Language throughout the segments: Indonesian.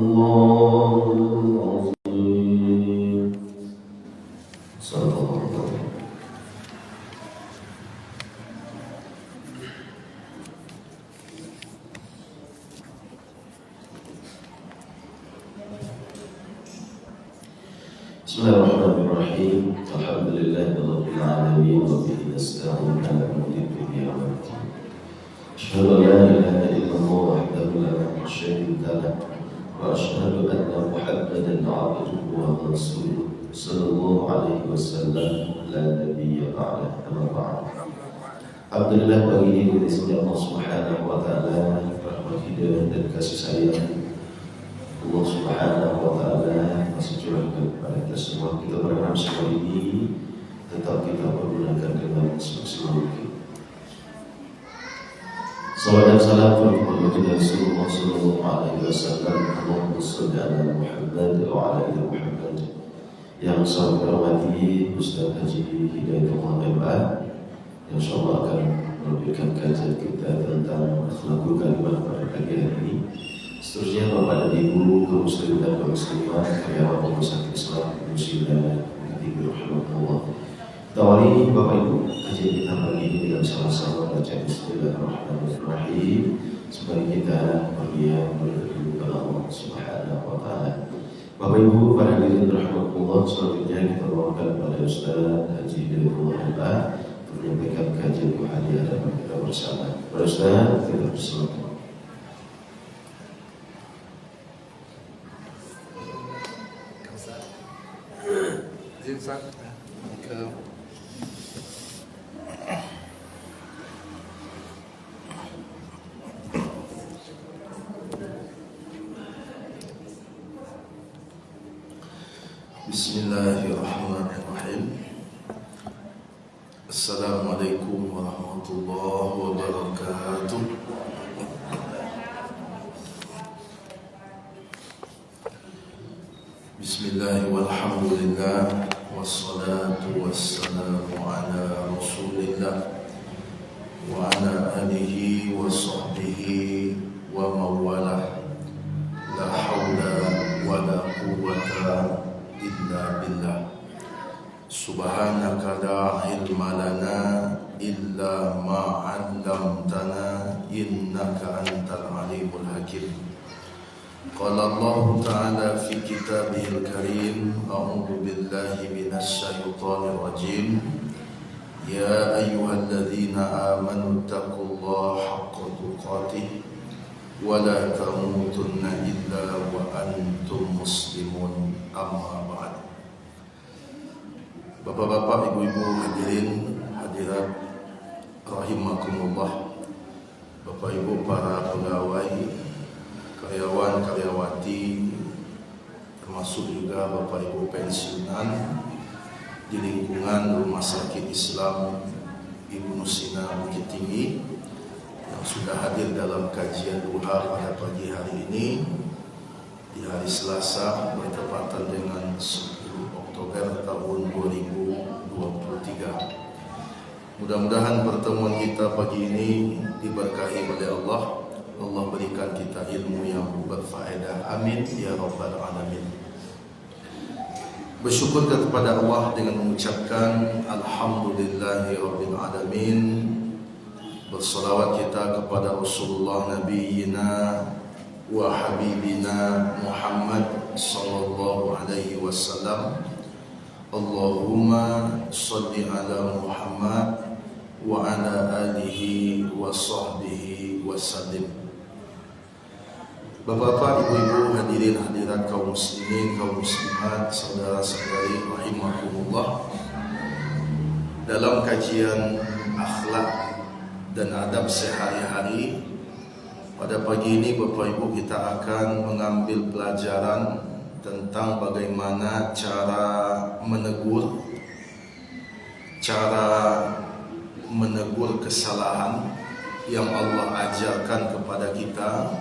الله العظيم. صدق الله العظيم. Bismillahirrahmanirrahim. Alhamdulillahirabbil alamin wa bihi nasta'in ala umuri dunya wad din. Asyhadu an la ilaha illallah wahdahu la syarika lah wa asyhadu anna Muhammadan 'abduhu wa rasuluh sallallahu alaihi wasallam la nabiyya ba'da amma ba'd. Alhamdulillah, pagi ini dengan Allah Subhanahu wa taala, rahmat hidayah dan kasih sayang Allah Subhanahu wa taala masih curahkan kepada kita semua. Kita berharap semua ini tetap kita pergunakan dengan semaksimal mungkin. Salawat dan salam kepada Rasulullah sallallahu alaihi wasallam. Allahumma shalli ala Muhammad wa ala ali Muhammad. Yang saya hormati Ustaz Haji Hidayatullah MA, yang insyaallah akan memberikan kajian kita tentang akhlakul karimah pada pagi hari ini. Seterusnya Bapak dan Ibu, kaum muslimin dan kaum muslimat, karyawan Majelis Islam Muslimin Ibu rahmatullah. Tawari Bapak Ibu, kajian kita pagi ini dengan sama-sama baca Bismillahirrahmanirrahim supaya kita berdiam berdoa kepada Allah Subhanahu wa taala. Bapak Ibu, para hadirin rahmatullah, selanjutnya kita bawakan kepada Ustaz Haji Hidayatullah MA untuk menyampaikan kajian rohani hadapan kita bersama. Para Ustaz, kita bersilakan. Bismillahirrahmanirrahim. Assalamualaikum warahmatullahi wabarakatuh. Bismillah walhamdulillah wassalatu wassalamu ala rasulillah wa ala alihi wa sahbihi wa mawalah. La hawla wa la quwwata illa billah. Subhanaka la ilma lana illa ma 'allamtana innaka antal alimul hakim. Qala Allah Ta'ala fi kitabihil karim, a'udzu billahi minasy syaithanir rajim. Ya ayyuhalladzina amanu taqullaha haqqa tuqatih wa la tamutunna illa wa antum muslimun. Amma ba'd. Bapak-bapak, ibu-ibu, hadirin hadirat rahimakumullah. Bapak Ibu para pegawai, karyawan karyawati, termasuk juga Bapak Ibu pensiunan di lingkungan Rumah Sakit Islam Ibnu Sina Bukit Tinggi yang sudah hadir dalam kajian duha pada pagi hari ini di hari Selasa bertepatan dengan 10 Oktober tahun 2023. Mudah-mudahan pertemuan kita pagi ini diberkahi oleh Allah. Allah berikan kita ilmu yang berfaedah. Amin ya rabbal alamin. Bersyukur kepada Allah dengan mengucapkan alhamdulillahi rabbil alamin. Bersalawat kita kepada Rasulullah Nabiyina wa Habibina Muhammad sallallahu alaihi wasallam. Allahumma salli ala Muhammad wa ala alihi wa sahbihi wa sallim. Bapak-bapak, ibu-ibu, hadirin hadirat kaum muslimin, kaum muslimat, saudara-saudari rahimakumullah. Dalam kajian akhlak dan adab sehari-hari, pada pagi ini Bapak Ibu kita akan mengambil pelajaran tentang bagaimana cara menegur kesalahan yang Allah ajarkan kepada kita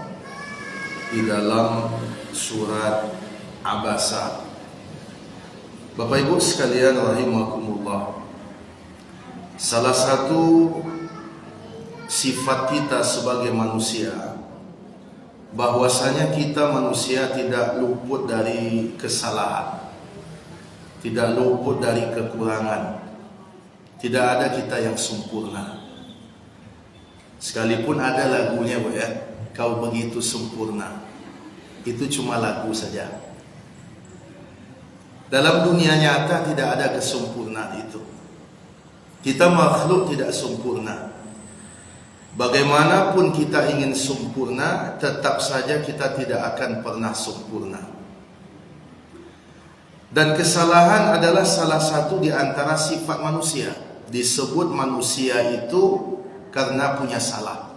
di dalam surat Abasa. Bapak Ibu sekalian rahimakumullah, salah satu sifat kita sebagai manusia bahwasanya kita manusia tidak luput dari kesalahan, tidak luput dari kekurangan. Tidak ada kita yang sempurna. Sekalipun ada lagunya, Bu, ya, kau begitu sempurna, itu cuma lagu saja. Dalam dunia nyata tidak ada kesempurnaan itu. Kita makhluk tidak sempurna. Bagaimanapun kita ingin sempurna, tetap saja kita tidak akan pernah sempurna. Dan kesalahan adalah salah satu di antara sifat manusia. Disebut manusia itu karena punya salah.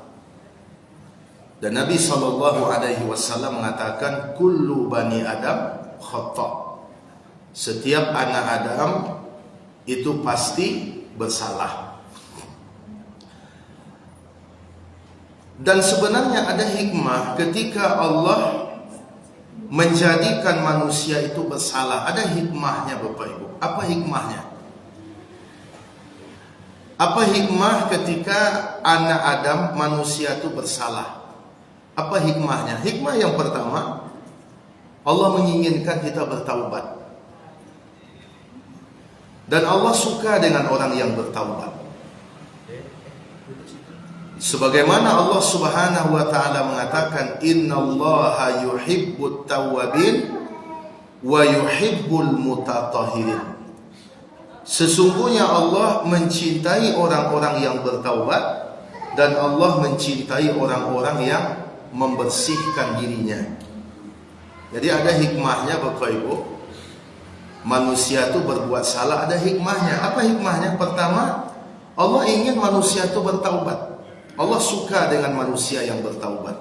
Dan Nabi SAW mengatakan, kullu bani Adam khata'. Setiap anak Adam itu pasti bersalah. Dan sebenarnya ada hikmah ketika Allah menjadikan manusia itu bersalah. Ada hikmahnya, Bapak Ibu. Apa hikmahnya? Apa hikmah ketika anak Adam, manusia itu bersalah? Apa hikmahnya? Hikmah yang pertama, Allah menginginkan kita bertaubat. Dan Allah suka dengan orang yang bertaubat. Sebagaimana Allah Subhanahu wa taala mengatakan, innallaha yuhibbut tawwabin wa yuhibbul mutatahhirin. Sesungguhnya Allah mencintai orang-orang yang bertaubat dan Allah mencintai orang-orang yang membersihkan dirinya. Jadi ada hikmahnya, Bapak Ibu. Manusia itu berbuat salah, ada hikmahnya. Apa hikmahnya? Pertama, Allah ingin manusia itu bertaubat. Allah suka dengan manusia yang bertaubat.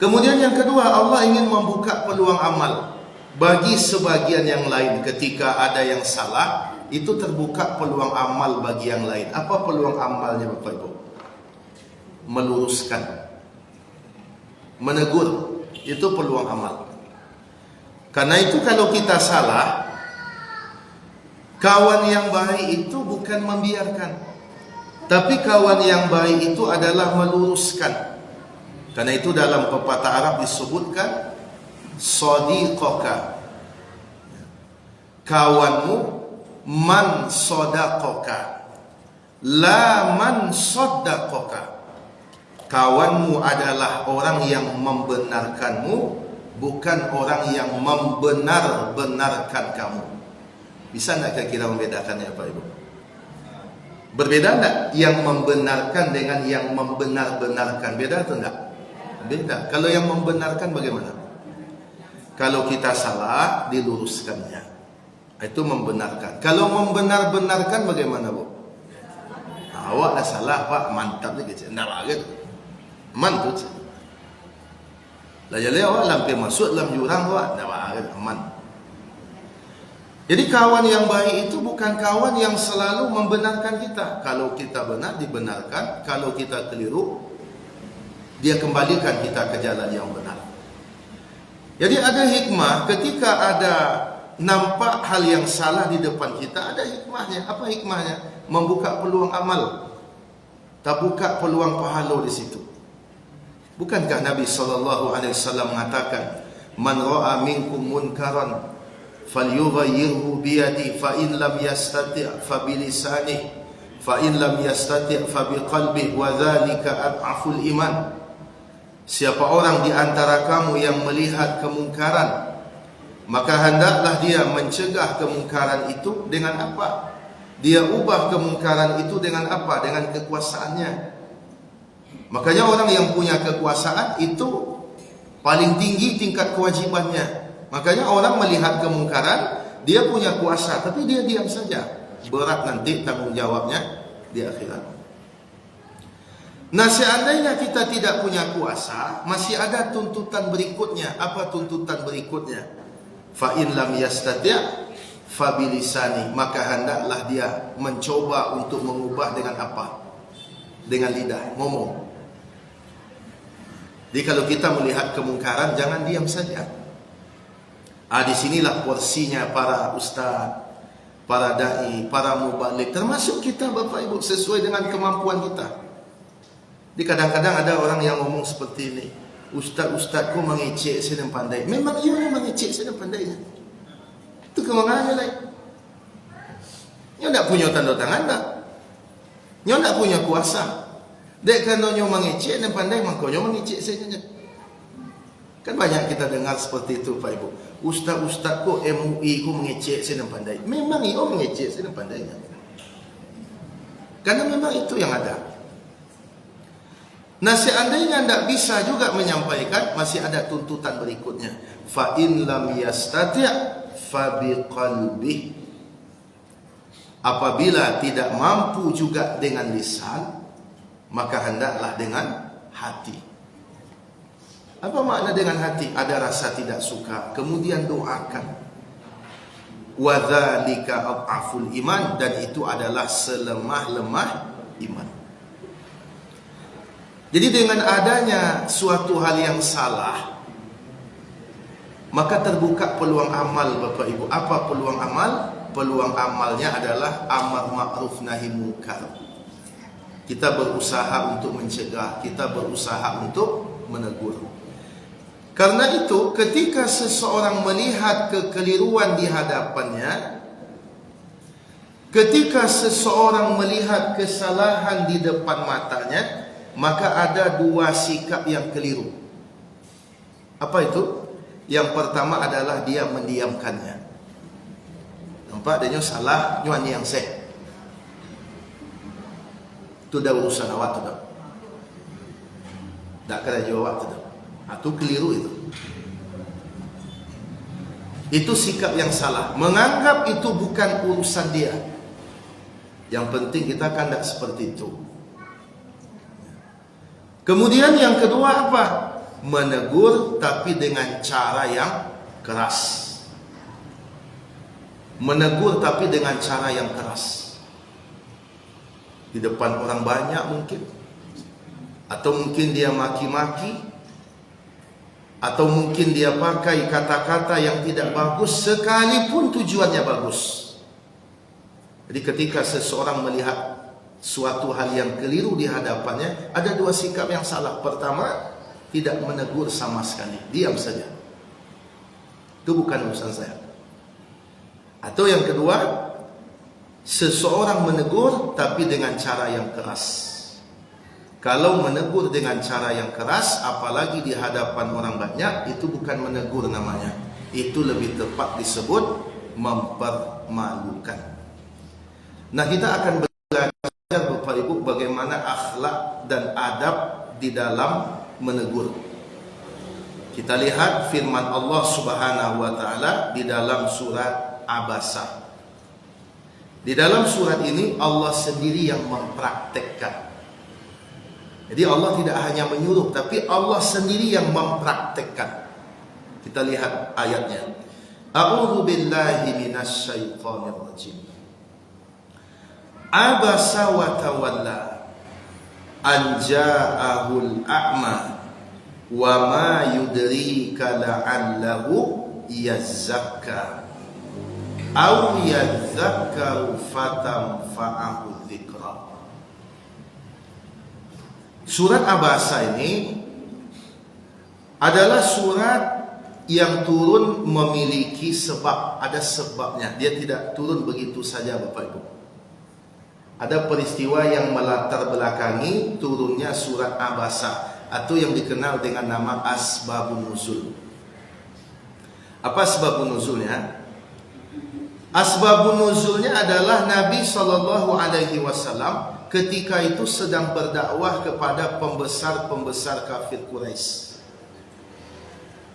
Kemudian yang kedua, Allah ingin membuka peluang amal bagi sebagian yang lain. Ketika ada yang salah, itu terbuka peluang amal bagi yang lain. Apa peluang amalnya, Bapak Ibu? Meluruskan, menegur, itu peluang amal. Karena itu kalau kita salah, kawan yang baik itu bukan membiarkan, tapi kawan yang baik itu adalah meluruskan. Karena itu dalam pepatah Arab disebutkan sadiqoka, kawanmu man sodakoka, la man sodakoka. Kawanmu adalah orang yang membenarkanmu, bukan orang yang membenar-benarkan kamu. Bisa tidak kira-kira membedakannya, Pak Ibu? Berbeda tidak yang membenarkan dengan yang membenar-benarkan? Beda atau tidak? Beda. Kalau yang membenarkan bagaimana? Kalau kita salah, diluruskannya, itu membenarkan. Kalau membenar-benarkan bagaimana, Bu? Nah, awak dah salah, Pak, mantap ni gitu. Tidak begitu. Mantap. Lah jadi awak lampir masuk dalam jurang, awak dah aman. Jadi kawan yang baik itu bukan kawan yang selalu membenarkan kita. Kalau kita benar, dibenarkan. Kalau kita keliru, dia kembalikan kita ke jalan yang benar. Jadi ada hikmah ketika ada nampak hal yang salah di depan kita, ada hikmahnya. Apa hikmahnya? Membuka peluang amal, tak buka peluang pahala di situ. Bukankah Nabi SAW mengatakan, man ra'a minkum munkaran falyughayyirhu biyadihi, fa in lam yastati' fa bilisanihi, fa in lam yastati' fa biqalbihi, wa dzalika ad'aful iman. Siapa orang di antara kamu yang melihat kemungkaran, maka hendaklah dia mencegah kemungkaran itu dengan apa? Dia ubah kemungkaran itu dengan apa? Dengan kekuasaannya. Makanya orang yang punya kekuasaan itu paling tinggi tingkat kewajibannya. Makanya orang melihat kemungkaran, dia punya kuasa, tapi dia diam saja. Berat nanti tanggung jawabnya di akhirat. Nah, seandainya kita tidak punya kuasa, masih ada tuntutan berikutnya. Apa tuntutan berikutnya? Fa in lam yastati' fa bilisani, maka hendaklah dia mencoba untuk mengubah dengan apa? Dengan lidah, ngomong. Jadi kalau kita melihat kemungkaran, jangan diam saja. Di sinilah porsinya para ustaz, para dai, para mubalik, termasuk kita, Bapak Ibu, sesuai dengan kemampuan kita. Jadi kadang-kadang ada orang yang ngomong seperti ini, Ustaz-ustaz kau mengecek saya dan pandai. Memang ia yang mengecek saya dan pandai. Itu kemangannya lain. Nyo tak punya tanda tangan tak. Nyo tak punya kuasa. Dek kerana nyo mengecek dan pandai, maka nyo mengecek saya. Kan banyak kita dengar seperti itu Pak Ibu. Ustaz-ustaz kau MUI kau mengecek saya dan pandai. Memang ia mengecek saya dan pandai. Karena memang itu yang ada. Nah, seandainya tidak bisa juga menyampaikan, masih ada tuntutan berikutnya. Fa in lam yastati' fa biqalbi. Apabila tidak mampu juga dengan lisan, maka hendaklah dengan hati. Apa makna dengan hati? Ada rasa tidak suka, kemudian doakan. Wa dzalika adhaful iman, dan itu adalah selemah-lemah iman. Jadi dengan adanya suatu hal yang salah, maka terbuka peluang amal Bapak Ibu. Apa peluang amal? Peluang amalnya adalah amar ma'ruf nahi munkar. Kita berusaha untuk mencegah, kita berusaha untuk menegur. Karena itu ketika seseorang melihat kekeliruan di hadapannya, ketika seseorang melihat kesalahan di depan matanya, maka ada dua sikap yang keliru. Apa itu? Yang pertama adalah dia mendiamkannya. Nampak dia salah, nyuan yang seh. Itu dah urusan awak tu dah. Tak kena jawab tu dah. Itu keliru itu. Itu sikap yang salah. Menganggap itu bukan urusan dia. Yang penting kita kan tak seperti itu. Kemudian yang kedua apa? Menegur tapi dengan cara yang keras. Menegur tapi dengan cara yang keras. Di depan orang banyak mungkin. Atau mungkin dia maki-maki. Atau mungkin dia pakai kata-kata yang tidak bagus, sekalipun tujuannya bagus. Jadi ketika seseorang melihat suatu hal yang keliru di hadapannya, ada dua sikap yang salah. Pertama, tidak menegur sama sekali, diam saja. Itu bukan urusan saya. Atau yang kedua, seseorang menegur tapi dengan cara yang keras. Kalau menegur dengan cara yang keras, apalagi di hadapan orang banyak, itu bukan menegur namanya. Itu lebih tepat disebut mempermalukan. Nah, kita akan belajar Bapak Ibu bagaimana akhlak dan adab di dalam menegur. Kita lihat firman Allah Subhanahu wa taala di dalam surat Abasa. Di dalam surat ini Allah sendiri yang mempraktekkan. Jadi Allah tidak hanya menyuruh, tapi Allah sendiri yang mempraktekkan. Kita lihat ayatnya. A'udzu billahi minasy syaithanir rajim. Abasa wa tawalla an ja'ahul a'ma wa ma yudrika la'allahu yazakka aw yadzakkaru fatanfa'ahu dzikra. Surat Abasa ini adalah surat yang turun memiliki sebab, ada sebabnya. Dia tidak turun begitu saja Bapak Ibu. Ada peristiwa yang melatar belakangi turunnya surat Abasa, atau yang dikenal dengan nama Asbabun Nuzul. Apa asbabun nuzulnya? Asbabun nuzulnya adalah Nabi SAW ketika itu sedang berdakwah kepada pembesar-pembesar kafir Quraisy.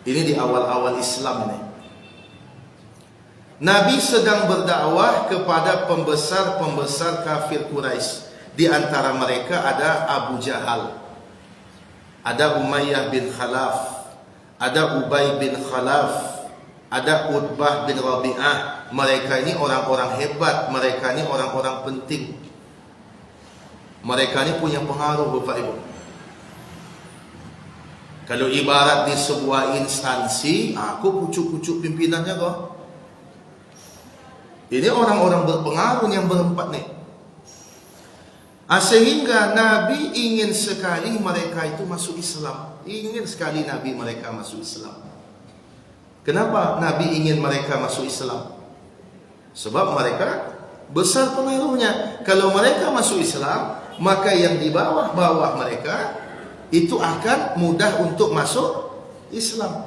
Ini di awal-awal Islam ini. Nabi sedang berdakwah kepada pembesar-pembesar kafir Quraisy. Di antara mereka ada Abu Jahal, ada Umayyah bin Khalaf, ada Ubay bin Khalaf, ada Utbah bin Rabi'ah. Mereka ini orang-orang hebat, mereka ini orang-orang penting. Mereka ini punya pengaruh Bapak Ibu. Kalau ibarat di sebuah instansi, aku pucuk-pucuk pimpinannya kok. Ini orang-orang berpengaruh yang berempat nih. Sehingga Nabi ingin sekali mereka itu masuk Islam. Ingin sekali Nabi mereka masuk Islam. Kenapa Nabi ingin mereka masuk Islam? Sebab mereka besar pengaruhnya. Kalau mereka masuk Islam, maka yang di bawah-bawah mereka itu akan mudah untuk masuk Islam.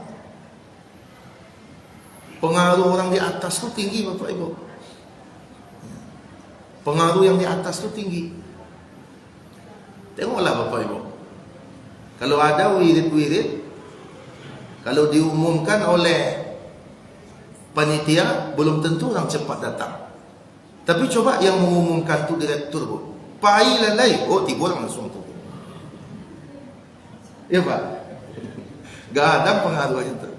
Pengaruh orang di atas itu tinggi, Bapak Ibu. Pengaruh yang di atas itu tinggi. Tengoklah Bapak Ibu. Kalau ada wirid-wirid, kalau diumumkan oleh panitia, belum tentu orang cepat datang. Tapi coba yang mengumumkan itu direktur, Bu. Pai lalai, oh tiba orang langsung tu. Ya Pak. Gak ada pengaruhnya itu.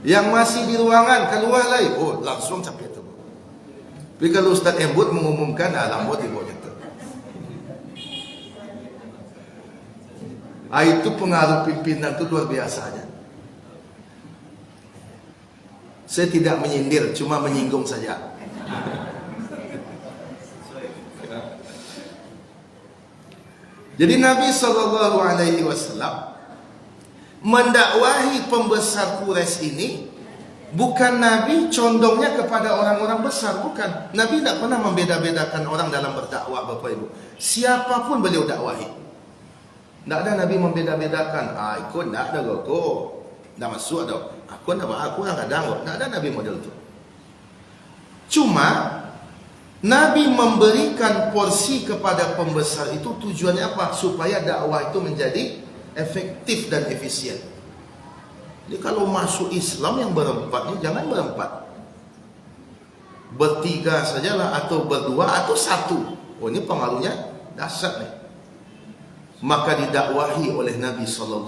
Yang masih di ruangan keluar lagi, oh langsung capek tu. Tapi kalau Ustaz Embut mengumumkan, lambat tiba itu. Itu pengaruh pimpinan itu luar biasanya. Saya tidak menyindir, cuma menyinggung saja. Jadi Nabi SAW mendakwahi pembesar Quraisy ini. Bukan Nabi condongnya kepada orang-orang besar, bukan. Nabi tidak pernah membeda-bedakan orang dalam berdakwah, Bapak Ibu. Siapapun beliau dakwahi. Tak ada Nabi membeda-bedakan. Ikut tak ada kok. Tak masuk dah. Aku nak kadang. Tak ada Nabi model tu. Cuma Nabi memberikan porsi kepada pembesar itu tujuannya apa? Supaya dakwah itu menjadi efektif dan efisien. Jadi kalau masuk Islam yang berempat ni jangan berempat. Bertiga sajalah atau berdua atau satu. Oh ini pengaruhnya dahsyat ni. Maka didakwahi oleh Nabi SAW.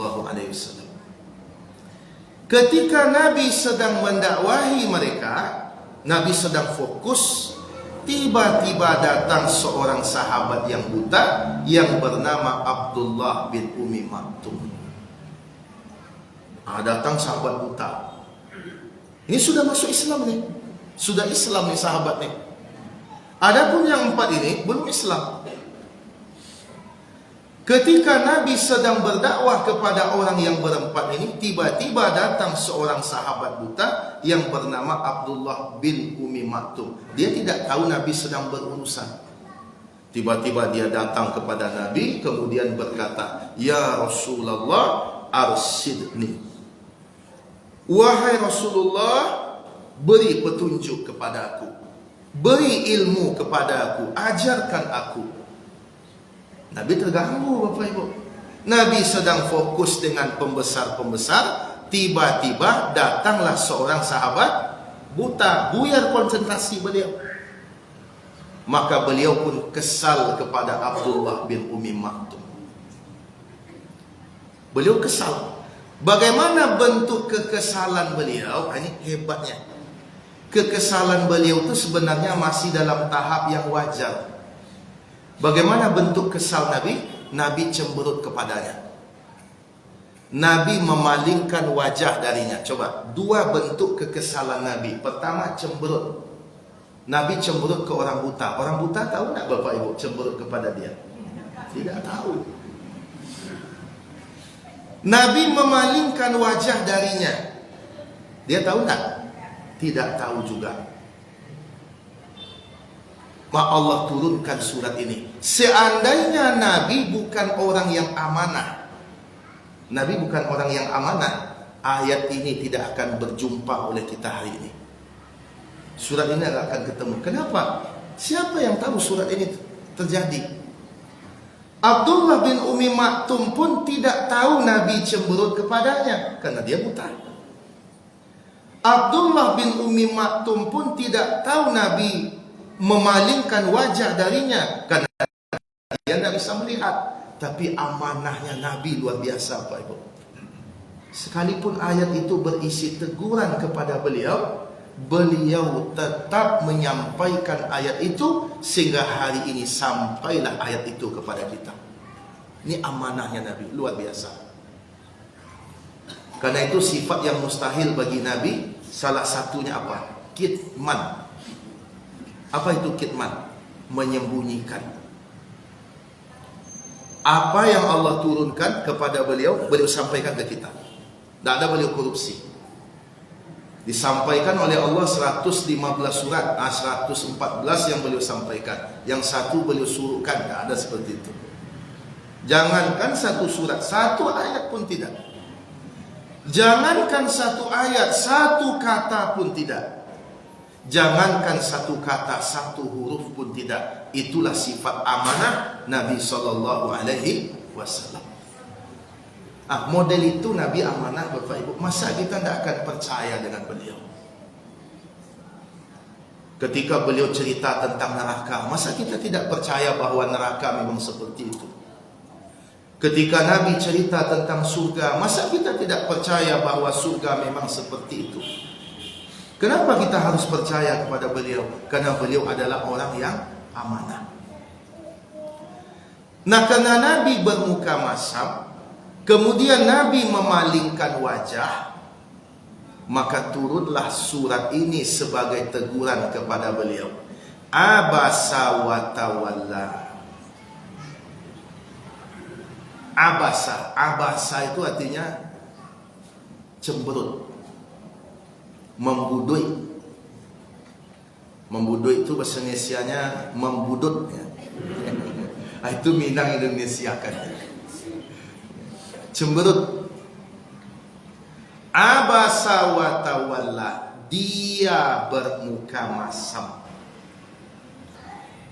Ketika Nabi sedang mendakwahi mereka, Nabi sedang fokus, tiba-tiba datang seorang sahabat yang buta yang bernama Abdullah bin Umi Maktum. Datang sahabat buta. Ini sudah masuk Islam nih. Sudah Islam nih sahabat nih. Adapun yang empat ini belum Islam. Ketika Nabi sedang berdakwah kepada orang yang berempat ini, tiba-tiba datang seorang sahabat buta yang bernama Abdullah bin Umi Maktum. Dia tidak tahu Nabi sedang berurusan. Tiba-tiba dia datang kepada Nabi, kemudian berkata, "Ya Rasulullah, arsidni." Wahai Rasulullah, beri petunjuk kepada aku. Beri ilmu kepada aku, ajarkan aku. Nabi terganggu, Bapak Ibu. Nabi sedang fokus dengan pembesar-pembesar, tiba-tiba datanglah seorang sahabat buta, buyar konsentrasi beliau. Maka beliau pun kesal kepada Abdullah bin Umi Maktum. Beliau kesal. Bagaimana bentuk kekesalan beliau? Ini hebatnya. Kekesalan beliau itu sebenarnya masih dalam tahap yang wajar. Bagaimana bentuk kesal Nabi? Nabi cemberut kepadanya. Nabi memalingkan wajah darinya. Coba, dua bentuk kekesalan Nabi. Pertama, cemberut. Nabi cemberut ke orang buta. Orang buta tahu tak Bapak Ibu cemberut kepada dia? Tidak tahu. Nabi memalingkan wajah darinya. Dia tahu tak? Tidak tahu juga. Maka Allah turunkan surat ini. Seandainya Nabi bukan orang yang amanah, Nabi bukan orang yang amanah, ayat ini tidak akan berjumpa oleh kita hari ini. Surat ini akan ketemu. Kenapa? Siapa yang tahu surat ini terjadi? Abdullah bin Umi Maktum pun tidak tahu Nabi cemberut kepadanya karena dia buta. Abdullah bin Umi Maktum pun tidak tahu Nabi memalingkan wajah darinya karena dia tidak bisa melihat. Tapi amanahnya Nabi luar biasa, Pak Ibu. Sekalipun ayat itu berisi teguran kepada beliau, beliau tetap menyampaikan ayat itu sehingga hari ini sampailah ayat itu kepada kita. Ini amanahnya Nabi, luar biasa. Karena itu sifat yang mustahil bagi Nabi, salah satunya apa? Kitman. Apa itu kitman? Menyembunyikan. Apa yang Allah turunkan kepada beliau, beliau sampaikan ke kita. Tidak ada beliau korupsi. Disampaikan oleh Allah 115 surat, 114 yang beliau sampaikan. Yang satu beliau suruhkan, tidak ada seperti itu. Jangankan satu surat, satu ayat pun tidak. Jangankan satu ayat, satu kata pun tidak. Jangankan satu kata, satu huruf pun tidak. Itulah sifat amanah Nabi SAW. Model itu Nabi amanah, Bapak Ibu. Masa kita tidak akan percaya dengan beliau? Ketika beliau cerita tentang neraka, masa kita tidak percaya bahwa neraka memang seperti itu? Ketika Nabi cerita tentang surga, masa kita tidak percaya bahwa surga memang seperti itu? Kenapa kita harus percaya kepada beliau? Karena beliau adalah orang yang amanah. Nah, karena Nabi bermuka masam, kemudian Nabi memalingkan wajah, maka turunlah surat ini sebagai teguran kepada beliau. Abasa wa tawalla. Abasa itu artinya cemberut, membudui. Membudui itu bahasa Indonesianya membudut ya. Itu Minang Indonesia kan. Cemberut. Abasa wa tawalla, dia bermuka masam.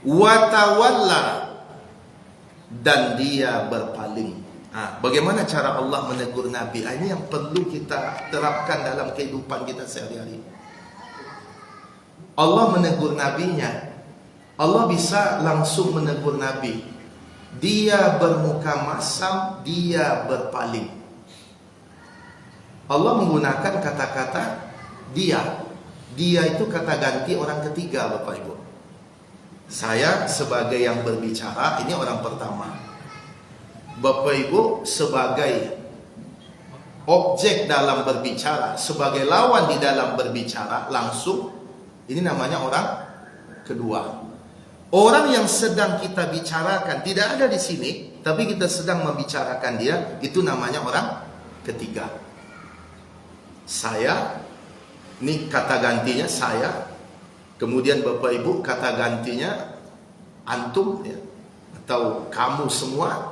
Wa tawalla, dan dia berpaling. Bagaimana cara Allah menegur Nabi? Ini yang perlu kita terapkan dalam kehidupan kita sehari-hari. Allah menegur Nabinya, Allah bisa langsung menegur Nabi. Dia bermuka masam, dia berpaling. Allah menggunakan kata-kata dia. Dia itu kata ganti orang ketiga, Bapak Ibu. Saya sebagai yang berbicara, ini orang pertama. Bapak Ibu sebagai objek dalam berbicara, sebagai lawan di dalam berbicara langsung, ini namanya orang kedua. Orang yang sedang kita bicarakan tidak ada di sini, tapi kita sedang membicarakan dia, itu namanya orang ketiga. Saya, ini kata gantinya saya. Kemudian Bapak Ibu kata gantinya antum ya, atau kamu semua.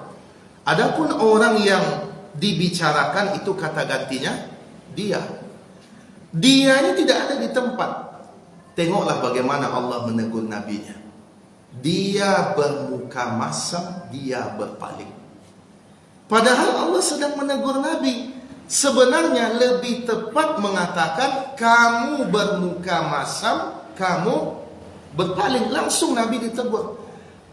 Adapun orang yang dibicarakan itu kata gantinya dia. Dia ini tidak ada di tempat. Tengoklah bagaimana Allah menegur nabinya. Dia bermuka masam, dia berpaling. Padahal Allah sedang menegur Nabi. Sebenarnya lebih tepat mengatakan kamu bermuka masam, kamu berpaling. Langsung Nabi ditegur.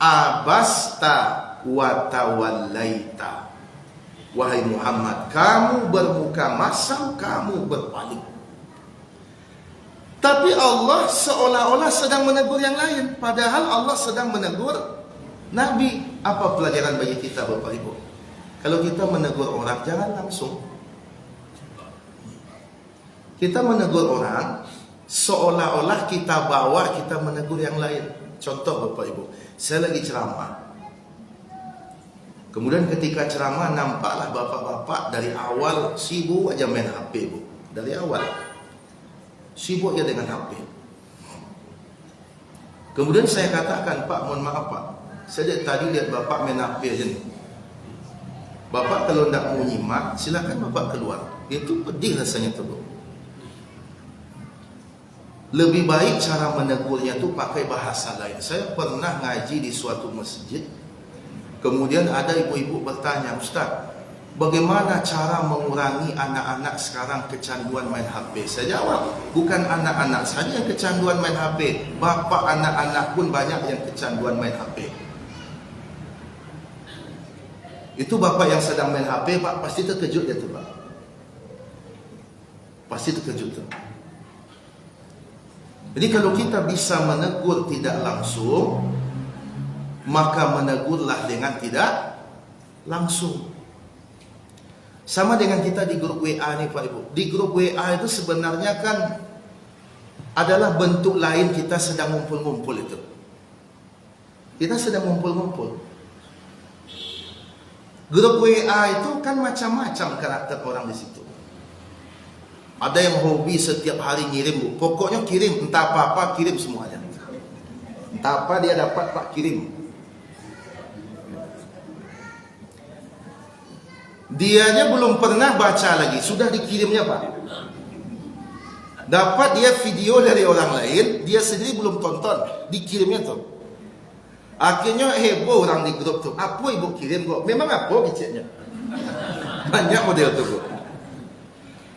Abasta wa tawallaita. Wahai Muhammad, kamu bermuka masam, kamu berpaling. Tapi Allah seolah-olah sedang menegur yang lain. Padahal Allah sedang menegur Nabi. Apa pelajaran bagi kita, Bapak Ibu? Kalau kita menegur orang, jangan langsung. Kita menegur orang seolah-olah kita bawa kita menegur yang lain. Contoh, Bapak Ibu, saya lagi ceramah. Kemudian ketika ceramah nampaklah bapak-bapak dari awal sibuk aja main HP, Bu. Dari awal sibuk aja dengan HP. Kemudian saya katakan, Pak, mohon maaf Pak, saya tadi lihat Bapak main HP aja nih. Bapak kalau tidak mau nyimak, silakan Bapak keluar. Itu pedih rasanya tuh, Bu. Lebih baik cara menegurnya tuh pakai bahasa lain. Saya pernah ngaji di suatu masjid. Kemudian ada ibu-ibu bertanya, Ustaz, bagaimana cara mengurangi anak-anak sekarang kecanduan main HP? Saya jawab, bukan anak-anak saja yang kecanduan main HP. Bapak anak-anak pun banyak yang kecanduan main HP. Itu bapak yang sedang main HP, Pak, pasti terkejut ya tuh, Pak. Pasti terkejut tuh. Jadi kalau kita bisa menegur tidak langsung, maka menegurlah dengan tidak langsung. Sama dengan kita di grup WA nih Pak Ibu. Di grup WA itu sebenarnya kan adalah bentuk lain kita sedang ngumpul-ngumpul itu. Kita sedang ngumpul-ngumpul. Grup WA itu kan macam-macam karakter orang di situ. Ada yang hobi setiap hari ngirim, Bu. Pokoknya kirim, entah apa-apa kirim semuanya. Entah apa dia dapat Pak kirim. Dianya belum pernah baca lagi, sudah dikirimnya Pak. Dapat dia video dari orang lain, dia sendiri belum tonton, dikirimnya tuh. Akhirnya heboh orang di grup tuh. Apa ibu kirim kok? Memang apa bicanya? Banyak model tuh, Bu.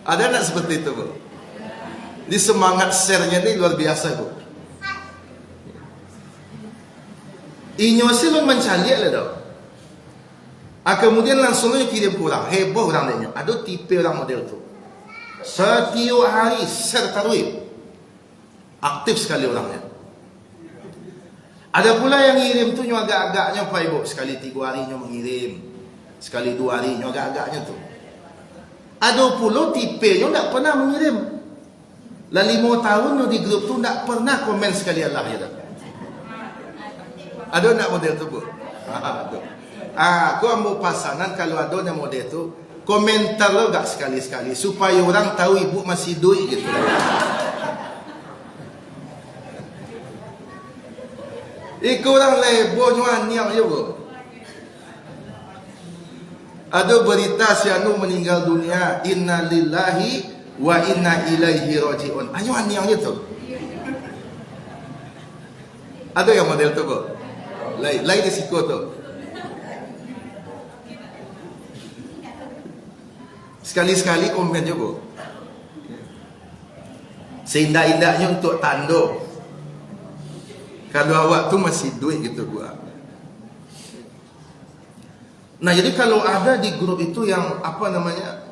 Ada enggak seperti itu, Bu? Di semangat share-nya ini luar biasa, Bu. Inyo silun mencari lah dah. Kemudian langsung aja kirim kurang. Heboh orang lainnya. Ada tipe orang model tuh. Setiap hari share taruh. Aktif sekali orangnya. Ada pula yang ngirim tuh agak-agaknya Pak Ibu. Sekali 3 hari nyo mengirim. Sekali 2 hari nyo agak-agaknya tuh. Ada pula tipe nyo tak pernah mengirim. Lah 5 tahun nyo di grup tuh tak pernah komen sekali Allah ya tak. Ada nak model tu, Bu? Aku mau pasangan kalau ada yang model tu, komentar lo gak sekali-sekali supaya orang tahu ibu masih duit gitu. Iku orang lebo nyuaniak je, Bu. Ada berita si anu meninggal dunia, inna lillahi wa inna ilaihi raji'un. Nyuaniak je tu. Ada yang model tu, Bu. Lain risiko tu. Sekali-sekali komen je, Bu. Seindah-indahnya untuk tanda kalau awak tu masih duit gitu, Bu. Nah, jadi kalau ada di grup itu yang apa namanya,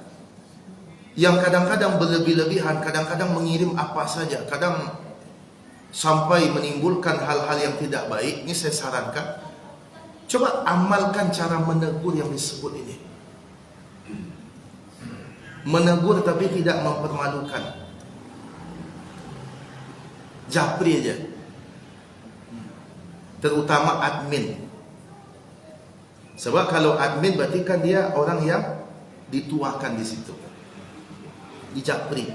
yang kadang-kadang berlebih-lebihan, kadang-kadang mengirim apa saja, kadang sampai menimbulkan hal-hal yang tidak baik, ini saya sarankan, coba amalkan cara menegur yang disebut ini. Menegur tapi tidak mempermalukan. Japri aja. Terutama admin. Sebab kalau admin berarti kan dia orang yang dituakan di situ. Dijapri.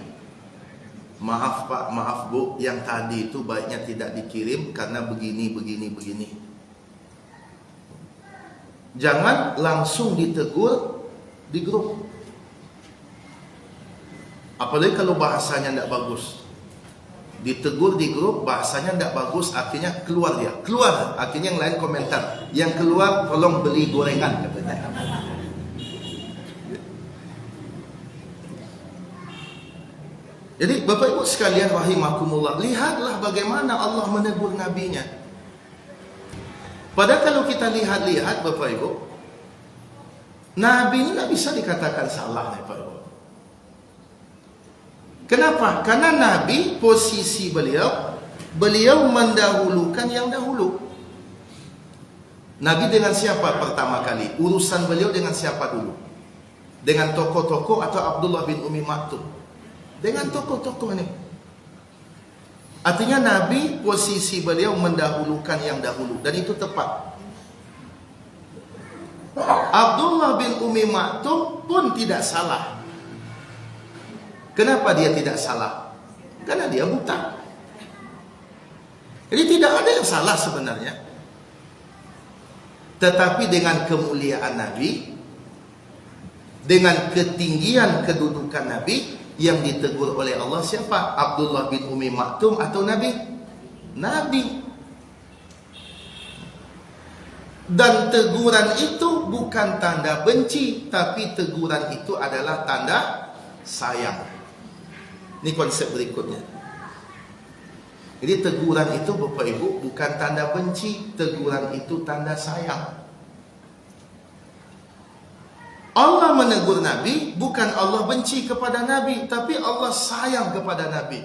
Maaf Pak, maaf Bu, yang tadi itu baiknya tidak dikirim karena begini. Jangan langsung ditegur di grup. Apalagi kalau bahasanya tidak bagus. Ditegur di grup, bahasanya tidak bagus, akhirnya keluar dia. Keluar, akhirnya yang lain komentar. Yang keluar, tolong beli gorengan, katanya. Jadi Bapak Ibu sekalian rahimakumullah, lihatlah bagaimana Allah menegur nabinya. Padahal kalau kita lihat Bapak Ibu, Nabi ini tidak bisa dikatakan salah, Bapak Ibu. Kenapa? Karena Nabi, posisi beliau mendahulukan yang dahulu. Nabi dengan siapa pertama kali? Urusan beliau dengan siapa dulu? Dengan tokoh-tokoh atau Abdullah bin Umi Maktum? Dengan tokoh-tokoh ini. Artinya Nabi, posisi beliau mendahulukan yang dahulu. Dan itu tepat. Abdullah bin Umi Maktum pun tidak salah. Kenapa dia tidak salah? Karena dia buta. Jadi tidak ada yang salah sebenarnya. Tetapi dengan kemuliaan Nabi, dengan ketinggian kedudukan Nabi, yang ditegur oleh Allah siapa? Abdullah bin Umi Maktum atau Nabi? Nabi. Dan teguran itu bukan tanda benci, tapi teguran itu adalah tanda sayang. Ini konsep berikutnya. Jadi teguran itu Bapak Ibu bukan tanda benci, teguran itu tanda sayang. Allah menegur Nabi, bukan Allah benci kepada Nabi, tapi Allah sayang kepada Nabi.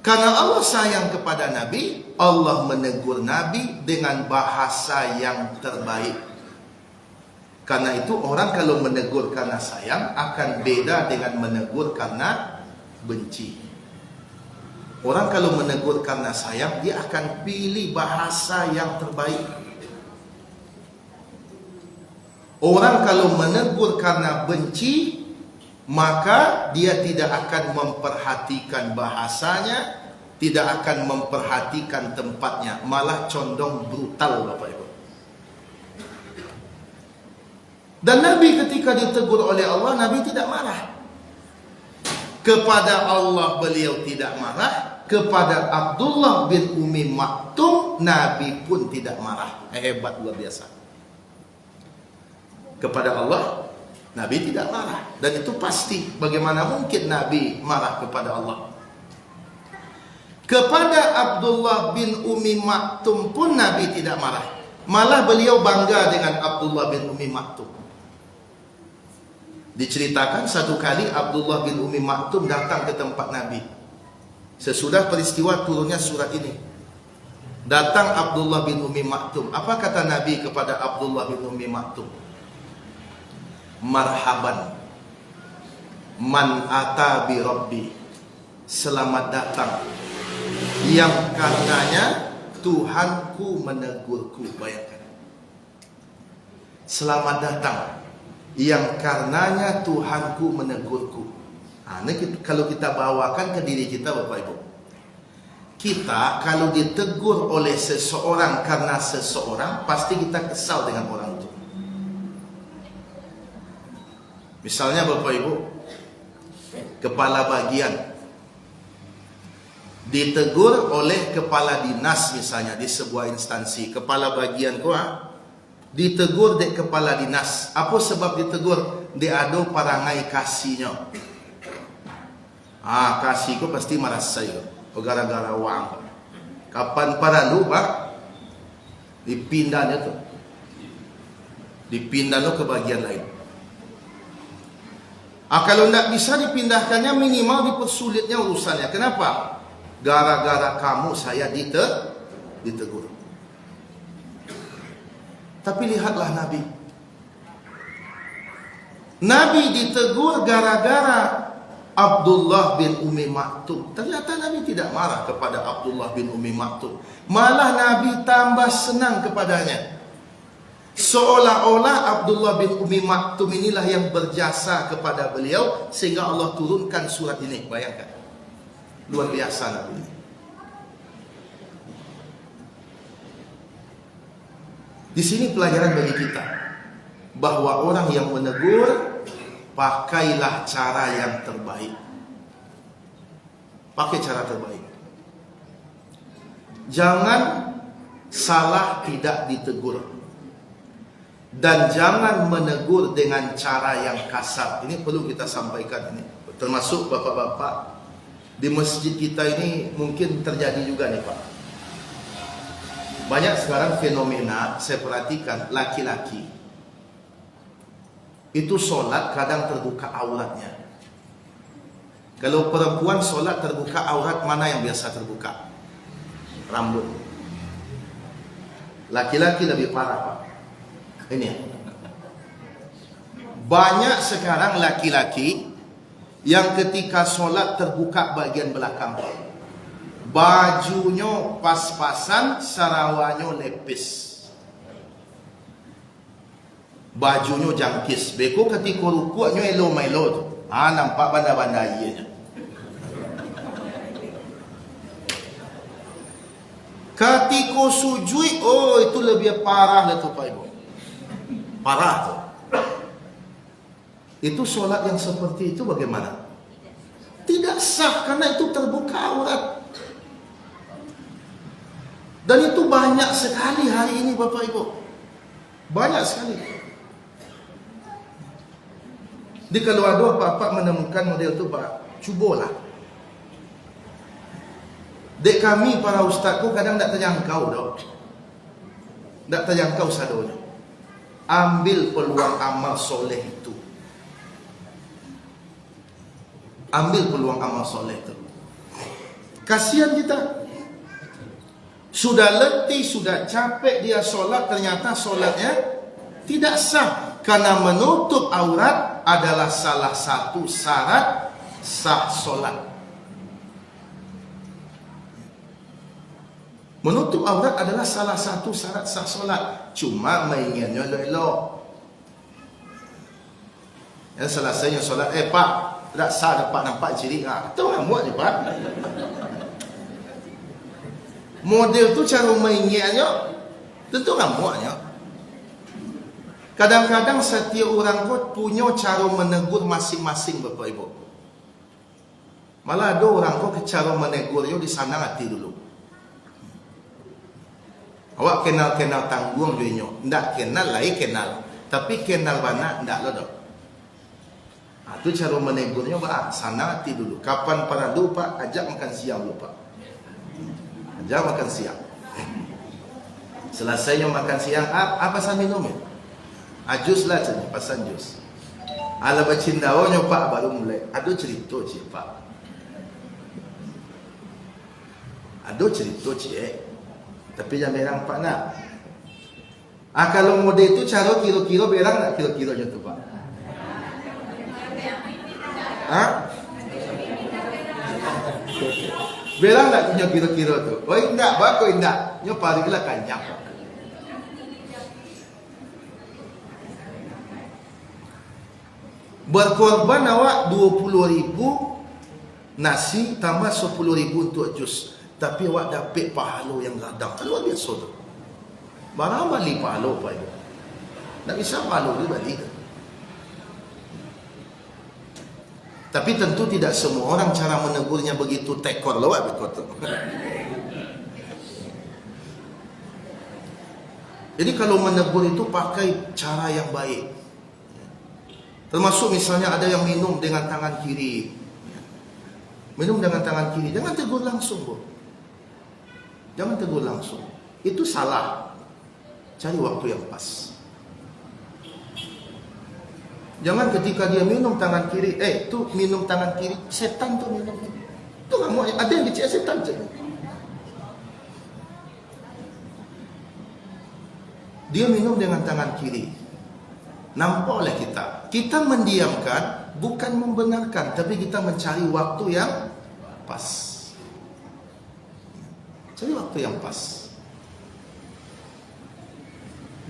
Karena Allah sayang kepada Nabi, Allah menegur Nabi dengan bahasa yang terbaik. Karena itu orang kalau menegur karena sayang akan beda dengan menegur karena benci. Orang kalau menegur karena sayang, dia akan pilih bahasa yang terbaik. Orang kalau menegur karena benci, maka dia tidak akan memperhatikan bahasanya, tidak akan memperhatikan tempatnya, malah condong brutal, Bapak Ibu. Dan Nabi ketika ditegur oleh Allah, Nabi tidak marah. Kepada Allah beliau tidak marah, kepada Abdullah bin Umi Maktum Nabi pun tidak marah. Hebat, luar biasa. Kepada Allah Nabi tidak marah, dan itu pasti. Bagaimana mungkin Nabi marah kepada Allah? Kepada Abdullah bin Umi Maktum pun Nabi tidak marah. Malah beliau bangga dengan Abdullah bin Umi Maktum. Diceritakan satu kali Abdullah bin Umi Maktum datang ke tempat Nabi. Sesudah peristiwa turunnya surat ini, datang Abdullah bin Umi Maktum. Apa kata Nabi kepada Abdullah bin Umi Maktum? Marhaban man ata bi rabbi, selamat datang yang karenanya Tuhanku menegurku. Bayangkan, selamat datang yang karenanya Tuhanku menegurku. Ini kalau kita bawakan ke diri kita, Bapak Ibu, kita kalau ditegur oleh seseorang karena seseorang, pasti kita kesal dengan orang itu. Misalnya Bapak Ibu, kepala bagian ditegur oleh kepala dinas, misalnya di sebuah instansi, kepala bagian ditegur dek kepala dinas. Apa sebab ditegur? Dia ada parangai kasihnya. Kasih ko pasti marah saya, gara-gara wang. Kapan para lu Pak? Dipindahnya tuh, dipindah lo ke bagian lain. Kalau tidak bisa dipindahkannya, minimal dipersulitnya urusannya. Kenapa? Gara-gara kamu saya ditegur. Tapi lihatlah Nabi. Nabi ditegur gara-gara Abdullah bin Umi Maktum. Ternyata Nabi tidak marah kepada Abdullah bin Umi Maktum. Malah Nabi tambah senang kepadanya. Seolah-olah Abdullah bin Umi Maktum inilah yang berjasa kepada beliau sehingga Allah turunkan surat ini. Bayangkan, luar biasa Nabi ini. Di sini pelajaran bagi kita bahwa orang yang menegur, pakailah cara yang terbaik. Pakai cara terbaik. Jangan salah tidak ditegur. Dan jangan menegur dengan cara yang kasar. Ini perlu kita sampaikan ini. Termasuk bapak-bapak di masjid kita ini mungkin terjadi juga nih Pak. Banyak sekarang fenomena, saya perhatikan laki-laki itu sholat kadang terbuka auratnya. Kalau perempuan sholat terbuka aurat, mana yang biasa terbuka? Rambut. Laki-laki lebih parah Pak. Ini banyak sekarang laki-laki yang ketika sholat terbuka bagian belakang, bajunya pas-pasan, sarawanya lepis, bajunya jangkis. Beko ketika rukuknya elo-melo, nampak banda-banda ianya. Ketika sujud, itu lebih parah lah tu Pak Ibu. Parah tuh. Itu sholat yang seperti itu bagaimana? Tidak sah, karena itu terbuka aurat. Dan itu banyak sekali hari ini Bapak Ibu. Banyak sekali. Di kalau ada Bapak menemukan model itu Pak, cubalah. Dek kami para ustazku kadang tak terjangkau dah. Tak terjangkau sadonya. Ambil peluang amal soleh itu. Ambil peluang amal soleh itu. Kasihan kita. Sudah letih, sudah capek dia solat, ternyata solatnya tidak sah. Karena menutup aurat adalah salah satu syarat sah solat. Menutup aurat adalah salah satu syarat sah solat. Cuma mainnya elok-elok. Yang selesainya solat, pak, tak sah dapat nampak ciri. Itu ngamuk je pak. Model tu cara mainnya, tentu ngamuknya. Kadang-kadang setiap orang pun punya cara menegur masing-masing Bapak Ibu. Malah ada orang pun cara menegurnya di sana hati dulu. Awak kenal-kenal tanggung dia. Ndak kenal lagi kenal. Tapi kenal mana ndak lah. Itu cara menegurnya pak, sana hati dulu. Kapan paradu pak, ajak makan siang dulu pak. Ajak makan siang. Selesainya makan siang, apa saya minum ya? Jus lah cik, pasan jus. Ala bercindaonya pak baru mulai. Ada cerita cik pak. Ada cerita cik. Tapi jangan berang pak nak. Kalau model itu cara kira-kira berang tak kira-kira je tu pak? Berang tak punya kira-kira tu? Oh indah, bako indah. Nyo parilah kanyak. Berkorban awak 20,000 nasi tambah 10,000 untuk jus. Tapi awak dapat pahala yang gadang. Luar biasa tu. Barang balik pahala Pak Ibu. Tak bisa pahala dia balik. Tapi tentu tidak semua orang cara menegurnya begitu tekor lawak berkata. Jadi kalau menegur itu pakai cara yang baik. Termasuk misalnya ada yang minum dengan tangan kiri. Minum dengan tangan kiri, jangan tegur langsung, Bu. Jangan tegur langsung. Itu salah. Cari waktu yang pas. Jangan ketika dia minum tangan kiri, tu minum tangan kiri, setan tu minum. Tu enggak mau, ada yang dicek setan je. Dia minum dengan tangan kiri. Nampak oleh kita. Kita mendiamkan, bukan membenarkan, tapi kita mencari waktu yang pas. Cari waktu yang pas.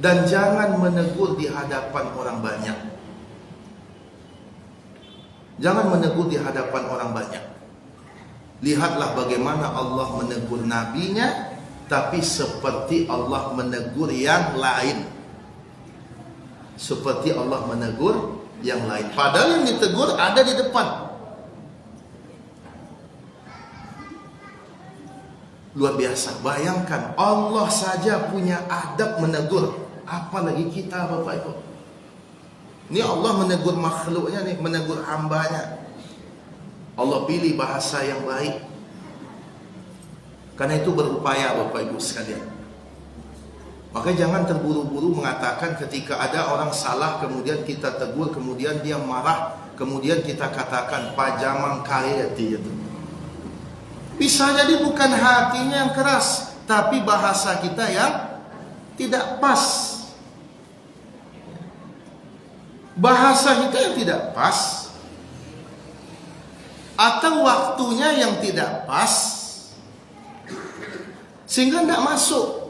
Dan jangan menegur di hadapan orang banyak. Jangan menegur di hadapan orang banyak. Lihatlah bagaimana Allah menegur nabinya, tapi seperti Allah menegur yang lain. Seperti Allah menegur yang lain. Padahal yang ditegur ada di depan. Luar biasa. Bayangkan Allah saja punya adab menegur, apalagi kita Bapak Ibu. Ini Allah menegur makhluknya nih, menegur hambanya. Allah pilih bahasa yang baik. Karena itu berupaya Bapak Ibu sekalian. Maka jangan terburu-buru mengatakan ketika ada orang salah kemudian kita tegur, kemudian dia marah, kemudian kita katakan pajamang kareti itu. Bisa jadi bukan hatinya yang keras, tapi bahasa kita yang tidak pas. Bahasa kita yang tidak pas, atau waktunya yang tidak pas, sehingga tidak masuk.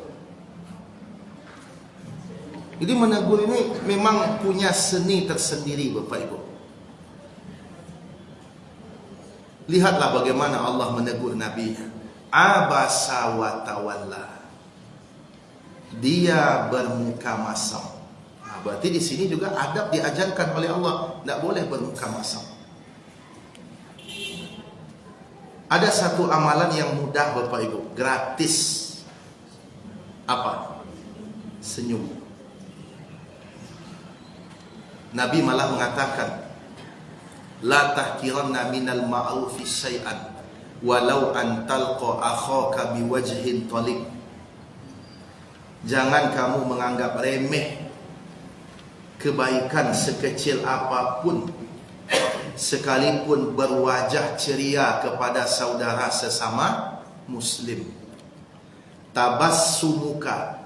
Jadi menegur ini memang punya seni tersendiri Bapak Ibu. Lihatlah bagaimana Allah menegur nabinya. Abasa wa tawalla. Dia bermuka masam. Nah, berarti di sini juga adab diajarkan oleh Allah, tidak boleh bermuka masam. Ada satu amalan yang mudah Bapak Ibu, gratis. Apa? Senyum. Nabi malah mengatakan, la tahkiranna minal ma'rufi syai'an walau an talqa akhaka biwajhin taliq. Jangan kamu menganggap remeh kebaikan sekecil apapun, sekalipun berwajah ceria kepada saudara sesama muslim. Tabassamuka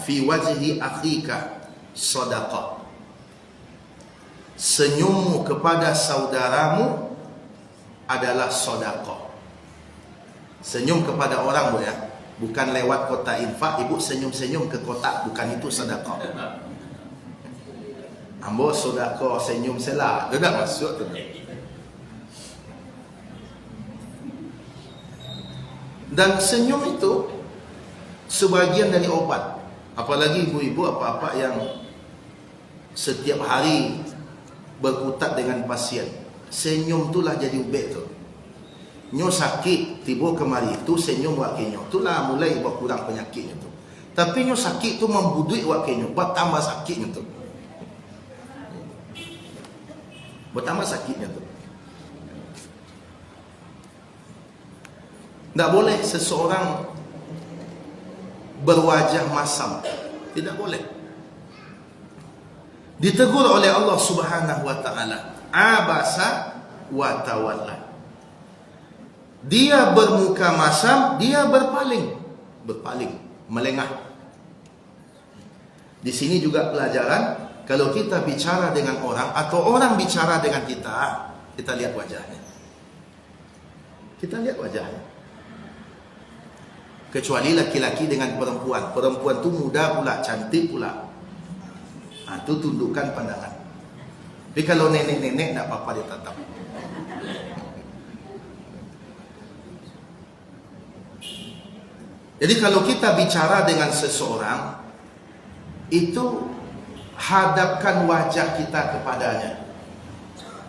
fi wajhi akhika sadaqah. Senyummu kepada saudaramu adalah sedekah. Senyum kepada orang Bu ya, bukan lewat kotak infak, ibu senyum-senyum ke kotak, bukan itu sedekah. Ambo sodako senyum sela. Itu tak masuk tu. Dan senyum itu sebahagian dari obat. Apalagi ibu-ibu apa-apa yang setiap hari berkutat dengan pasien. Senyum itulah jadi ubat tu. Nyo sakit tiba kemari tu senyum wak kenyo. Itulah mulai buat kurang penyakitnya tu. Tapi nyo sakit tu membudui wak kenyo, buat tambah sakitnya tu. Bertambah sakitnya tu. Tak boleh seseorang berwajah masam. Tidak boleh. Ditegur oleh Allah Subhanahu wa taala, abasa wa tawalla. Dia bermuka masam, dia berpaling, melengah. Di sini juga pelajaran, kalau kita bicara dengan orang atau orang bicara dengan kita, kita lihat wajahnya. Kita lihat wajahnya. Kecuali laki-laki dengan perempuan. Perempuan tu muda pula, cantik pula. Itu tundukkan pandangan. Tapi kalau nenek-nenek, tak apa-apa dia tatap. Jadi kalau kita bicara dengan seseorang, itu hadapkan wajah kita kepadanya.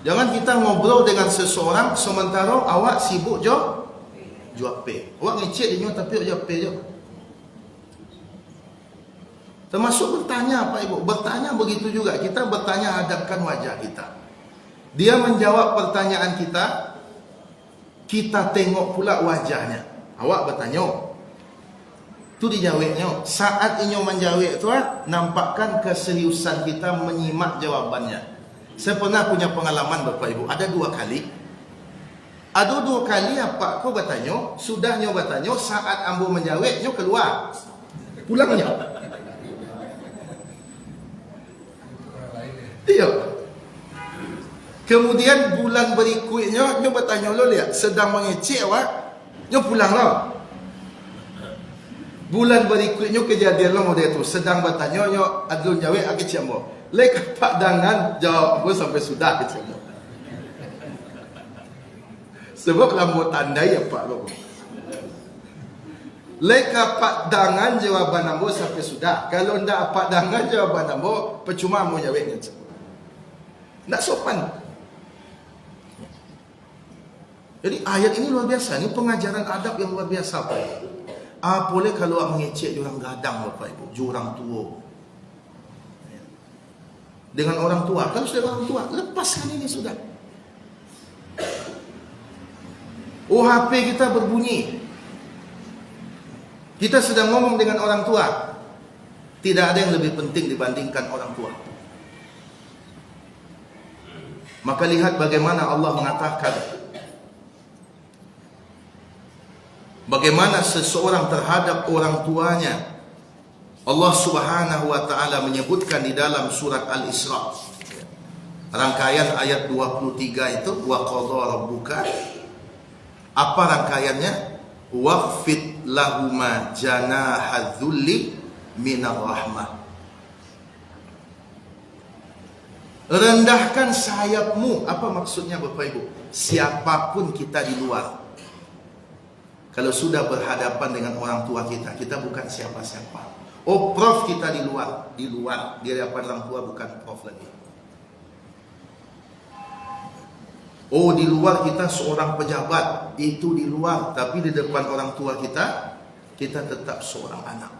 Jangan kita ngobrol dengan seseorang sementara awak sibuk jual pay. Awak ngecek dia tapi awak jual pay je. Termasuk bertanya Pak Ibu. Bertanya begitu juga. Kita bertanya, hadapkan wajah kita. Dia menjawab pertanyaan kita, kita tengok pula wajahnya. Awak bertanya, tu dijawabnya. Saat inyo menjawab tu, nampakkan keseriusan kita menyimak jawabannya. Saya pernah punya pengalaman Bapak Ibu. Ada 2 kali. Ada 2 kali apa kau bertanya, sudah nyo bertanya, saat ambo menjawab nyo keluar. Pulangnya. Iya. Kemudian bulan berikutnya nyo bertanya lo lihat, sedang mengecek awak, nyo pulang lo. Bulan berikutnya kejadian lo model tu, sedang bertanya nyo adun jawab aku cek ambo. Lek pak dangan jawab ambo sampai sudah kecek ambo. Sebab lambo tandai apa lo. Leka pak dangan jawaban ambo sampai sudah. Kalau ndak pak dangan jawaban ambo, percuma mau jawabnya. Ndak sopan. Jadi ayat ini luar biasa. Ini pengajaran adab yang luar biasa Pak. Boleh kalau mengecek jurang gadang Bapak Ibu, jurang tua. Dengan orang tua, kalau sudah orang tua, lepaskan ini sudah. HP kita berbunyi. Kita sedang ngomong dengan orang tua. Tidak ada yang lebih penting dibandingkan orang tua. Maka lihat bagaimana Allah mengatakan, bagaimana seseorang terhadap orang tuanya. Allah Subhanahu wa taala menyebutkan di dalam surat Al-Isra. Rangkaian ayat 23 itu, wa qadha rabbuka. Apa rangkaiannya? Waqfid lahuma janahadzulli minar rahmah. Rendahkan sayapmu. Apa maksudnya Bapak Ibu? Siapapun kita di luar, kalau sudah berhadapan dengan orang tua kita, kita bukan siapa-siapa. Oh, prof kita di luar, di hadapan orang tua bukan prof lagi. Oh, di luar kita seorang pejabat, itu di luar, tapi di depan orang tua kita, kita tetap seorang anak.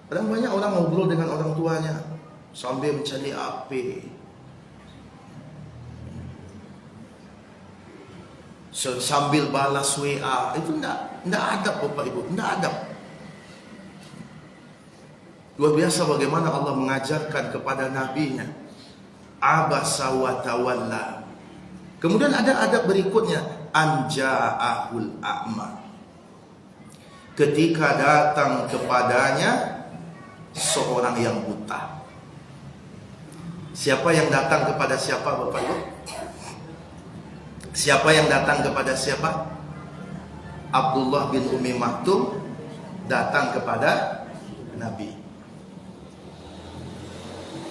Kadang banyak orang ngobrol dengan orang tuanya sambil mencari HP, sambil balas WA. Itu enggak adab Bapak Ibu, enggak adab. Luar biasa bagaimana Allah mengajarkan kepada nabinya, abasa wa tawalla. Kemudian ada adab berikutnya, anja'ahul a'ma. Ketika datang kepadanya seorang yang buta. Siapa yang datang kepada siapa Bapak Ibu? Siapa yang datang kepada siapa? Abdullah bin Umi Maktum datang kepada Nabi.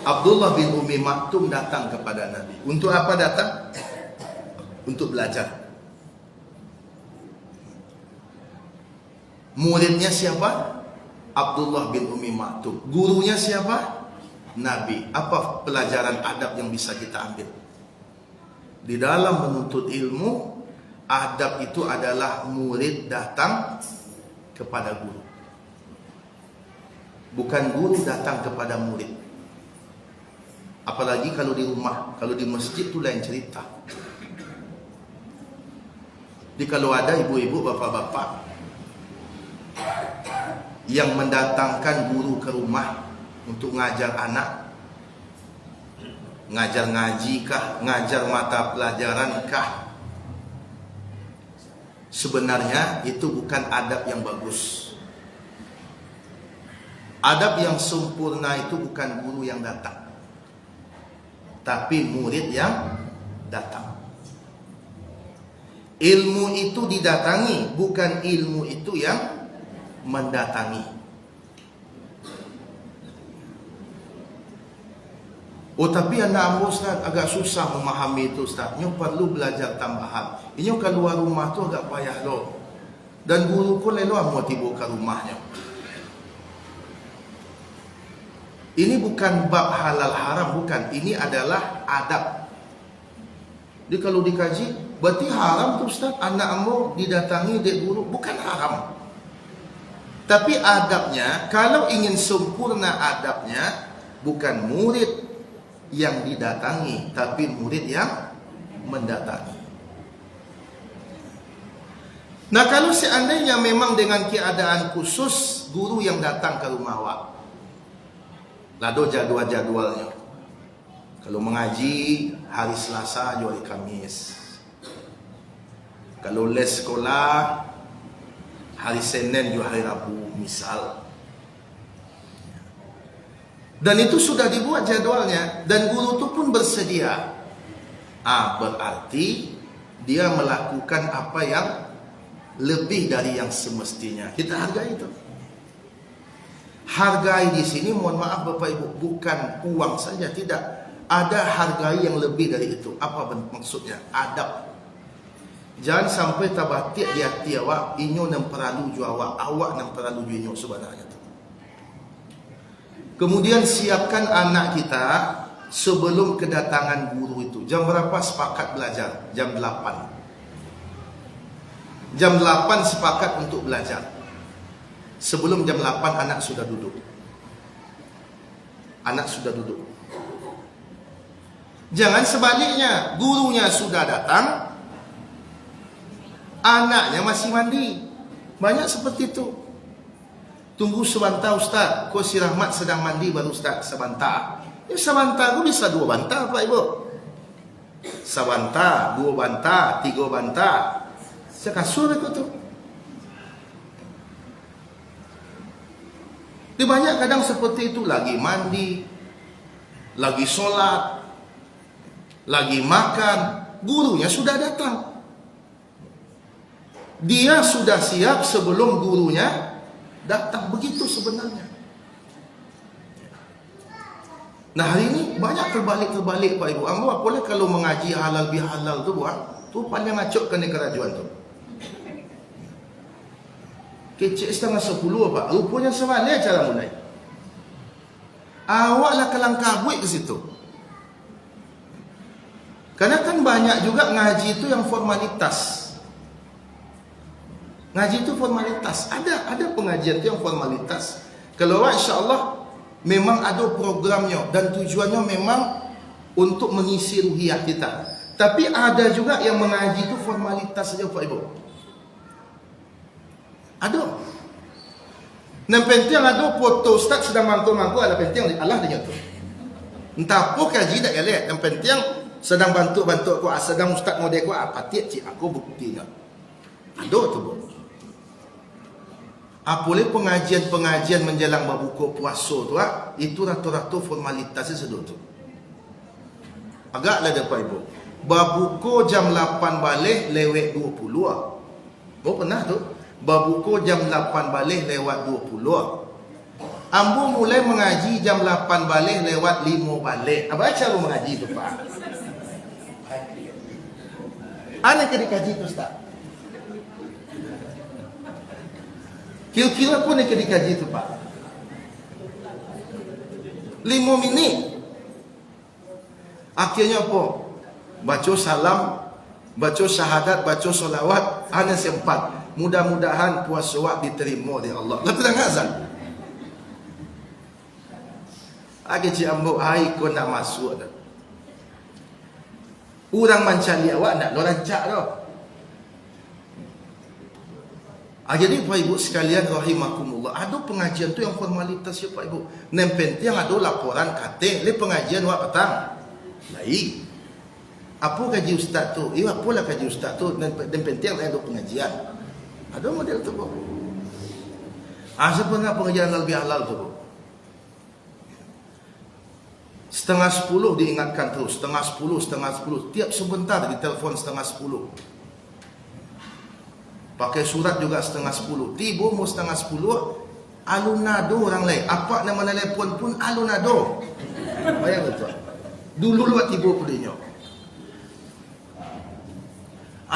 Abdullah bin Ummi Maktum datang kepada Nabi. Untuk apa datang? Untuk belajar. Muridnya siapa? Abdullah bin Ummi Maktum. Gurunya siapa? Nabi. Apa pelajaran adab yang bisa kita ambil? Di dalam menuntut ilmu, adab itu adalah murid datang kepada guru, bukan guru datang kepada murid. Apalagi kalau di rumah, kalau di masjid itu lain cerita. Jadi kalau ada ibu-ibu, bapak-bapak yang mendatangkan guru ke rumah untuk ngajar anak, ngajar ngaji kah, ngajar mata pelajaran kah, sebenarnya itu bukan adab yang bagus. Adab yang sempurna itu bukan guru yang datang, tapi murid yang datang. Ilmu itu didatangi, bukan ilmu itu yang mendatangi. Oh, tapi anak ambo Ustaz agak susah memahami itu Ustaz. Nyo perlu belajar tambahan. Inyo keluar rumah tu agak payah lo. Dan guru ko lelo amo tibo ke rumahnya. Ini bukan bab halal haram, bukan. Ini adalah adab. Jadi kalau dikaji, berarti haram tu Ustaz anak ambo didatangi dek guru, bukan haram. Tapi adabnya, kalau ingin sempurna adabnya, bukan murid yang didatangi, tapi murid yang mendatangi. Nah, kalau seandainya memang dengan keadaan khusus guru yang datang ke rumah awak, lado jadwal-jadwalnya. Kalau mengaji hari Selasa jual hari Kamis. Kalau les sekolah hari Senin jual hari Rabu, misal. Dan itu sudah dibuat jadwalnya, dan guru itu pun bersedia. Berarti dia melakukan apa yang lebih dari yang semestinya. Kita hargai itu. Hargai di sini, mohon maaf Bapak Ibu, bukan uang saja, tidak. Ada hargai yang lebih dari itu. Apa maksudnya? Adab. Jangan sampai tabatik di hati awak, inyo nam perlu ju awak nam perlu ju inyo sebenarnya. Kemudian siapkan anak kita sebelum kedatangan guru itu. Jam berapa sepakat belajar? Jam 8. Jam 8 sepakat untuk belajar. Sebelum jam 8 anak sudah duduk. Anak sudah duduk. Jangan sebaliknya, gurunya sudah datang, anaknya masih mandi. Banyak seperti itu. Tunggu sebentar Ustaz, kau si Rahmat sedang mandi baru Ustaz, sebentar. Ya sebentar, kau bisa 2 bantar Pak Ibu. Sebentar, 2 bantar, 3 bantar. Sekasur aku tu. Di banyak kadang seperti itu, lagi mandi, lagi solat, lagi makan, gurunya sudah datang. Dia sudah siap sebelum gurunya datang. Begitu sebenarnya. Nah, hari ini banyak terbalik-terbalik Pak Ibu. Ambo boleh kalau mengaji halal bihalal tu buat, tu panjang ngacok ke kerajuan tu. Kecik 9:30 Pak. Rupanya sebalik cara mulai. Awaklah kelangkabut ke situ. Karena kan banyak juga ngaji itu yang formalitas. Ngaji itu formalitas. Ada pengajian itu yang formalitas. Kalau insya-Allah memang ada programnya dan tujuannya memang untuk mengisi ruhiyah kita. Tapi ada juga yang mengaji itu formalitas saja Pak Ibu. Ada. Yang penting ada foto Ustaz sedang mangkuk-mangkuk, ada penting Allah dia tu. Entah apa kaji tak elok, yang penting sedang bantu-bantu aku, sedang Ustaz model aku apa tiap cik aku buktinya. Ada tu Bu. Apalagi pengajian-pengajian menjelang berbuka puasa tu itu rata-rata formalitasnya sedut tu. Agaklah Pak Ibu. Berbuka jam 8 balik lewat 20 Oh pernah tu. Berbuka jam 8 balik lewat 20 Ambo mulai mengaji jam 8 balik lewat 5 balik. Apa cara mengaji tu Pak? Anak kena kaji tu Ustaz. Kira-kira pun nak kena kaji tu Pak. 5 minit. Akhirnya apa? Baca salam, baca syahadat, baca solawat, hanya sempat. Mudah-mudahan puasa awak diterima oleh Allah. Lepas dah azan. Agi cik ambuk hai kau nak masuk dah. Orang mencari awak nak lancak dah. Jadi Pak Ibu sekalian rahimakumullah, ada pengajian tu yang formalitas ya Pak Ibu. Yang penting ada laporan kata, le pengajian awak petang. Baik. Apa kaji ustaz tu? Apalah kaji ustaz tu, dan penting ada pengajian. Ada model tu Bu. Sebenarnya pengajian lebih halal tu Bu. 9:30 diingatkan terus, 9:10. Tiap sebentar ditelepon 9:10. Pakai surat juga 9:10. Tiba mau 9:10, alunado orang lain. Apa nama telefon pun alunado. Bayang betul. Dulu luat tiba pedenya.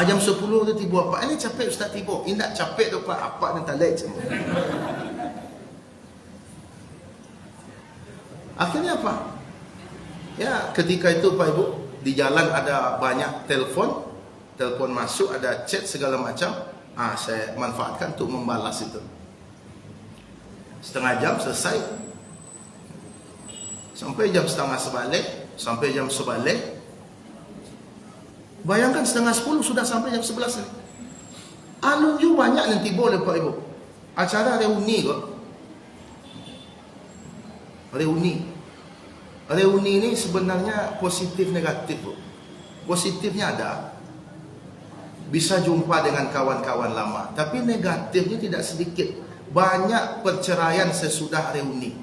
Jam 10 tu tiba apa? Ini capek Ustaz tiba. Ini tak capek tu Pak. Apa dan talek semua. Akhirnya apa? Ya, ketika itu Pak Ibu, di jalan ada banyak telefon masuk, ada chat segala macam. Saya manfaatkan untuk membalas itu. Setengah jam selesai. Sampai jam 9:30. Bayangkan 9:30 sudah sampai jam 11 ni. Alun you banyak nanti boleh Pak Ibu. Acara reuni kok. Reuni ni sebenarnya positif negatif Bu. Positifnya ada. Bisa jumpa dengan kawan-kawan lama. Tapi negatifnya tidak sedikit. Banyak perceraian sesudah reuni.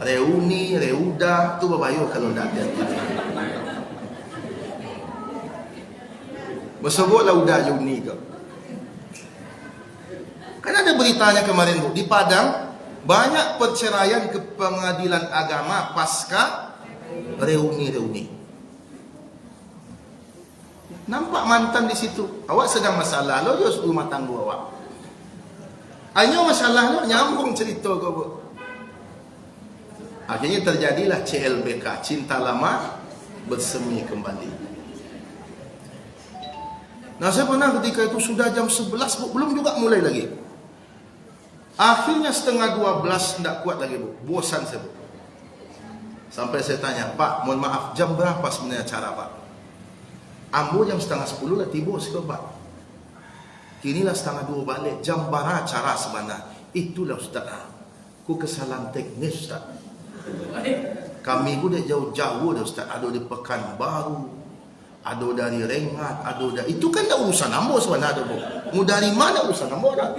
Reuda tu berbayar kalau tak hati-hati. Bersebutlah udah reuni ke. Kan ada beritanya kemarin Bu. Di Padang, banyak perceraian ke pengadilan agama pasca reuni. Nampak mantan di situ. Awak sedang masalah lo, just rumah tangga awak. Hanya masalah lo, nyambung cerita kau Bu. Akhirnya terjadilah CLBK, cinta lama bersemi kembali. Nah, saya pernah ketika itu sudah jam 11 Bu, belum juga mulai lagi. Akhirnya 11:30 tidak kuat lagi Bu, bosan saya Bu. Sampai saya tanya, Pak, mohon maaf, jam berapa sebenarnya acara Pak? Ambo jam 9:30 lah tiba sikit Pak. Kinilah 1:30 balik. Jam berapa acara sebenarnya? Itulah Ustaz. Ku kesalahan teknis Ustaz. Kami ku dah jauh-jauh dah Ustaz. Ada di Pekanbaru, ada dari Rengat, ada dari... Itu kan dah urusan ambo sebenarnya Bu. Mu dari mana urusan ambo dah?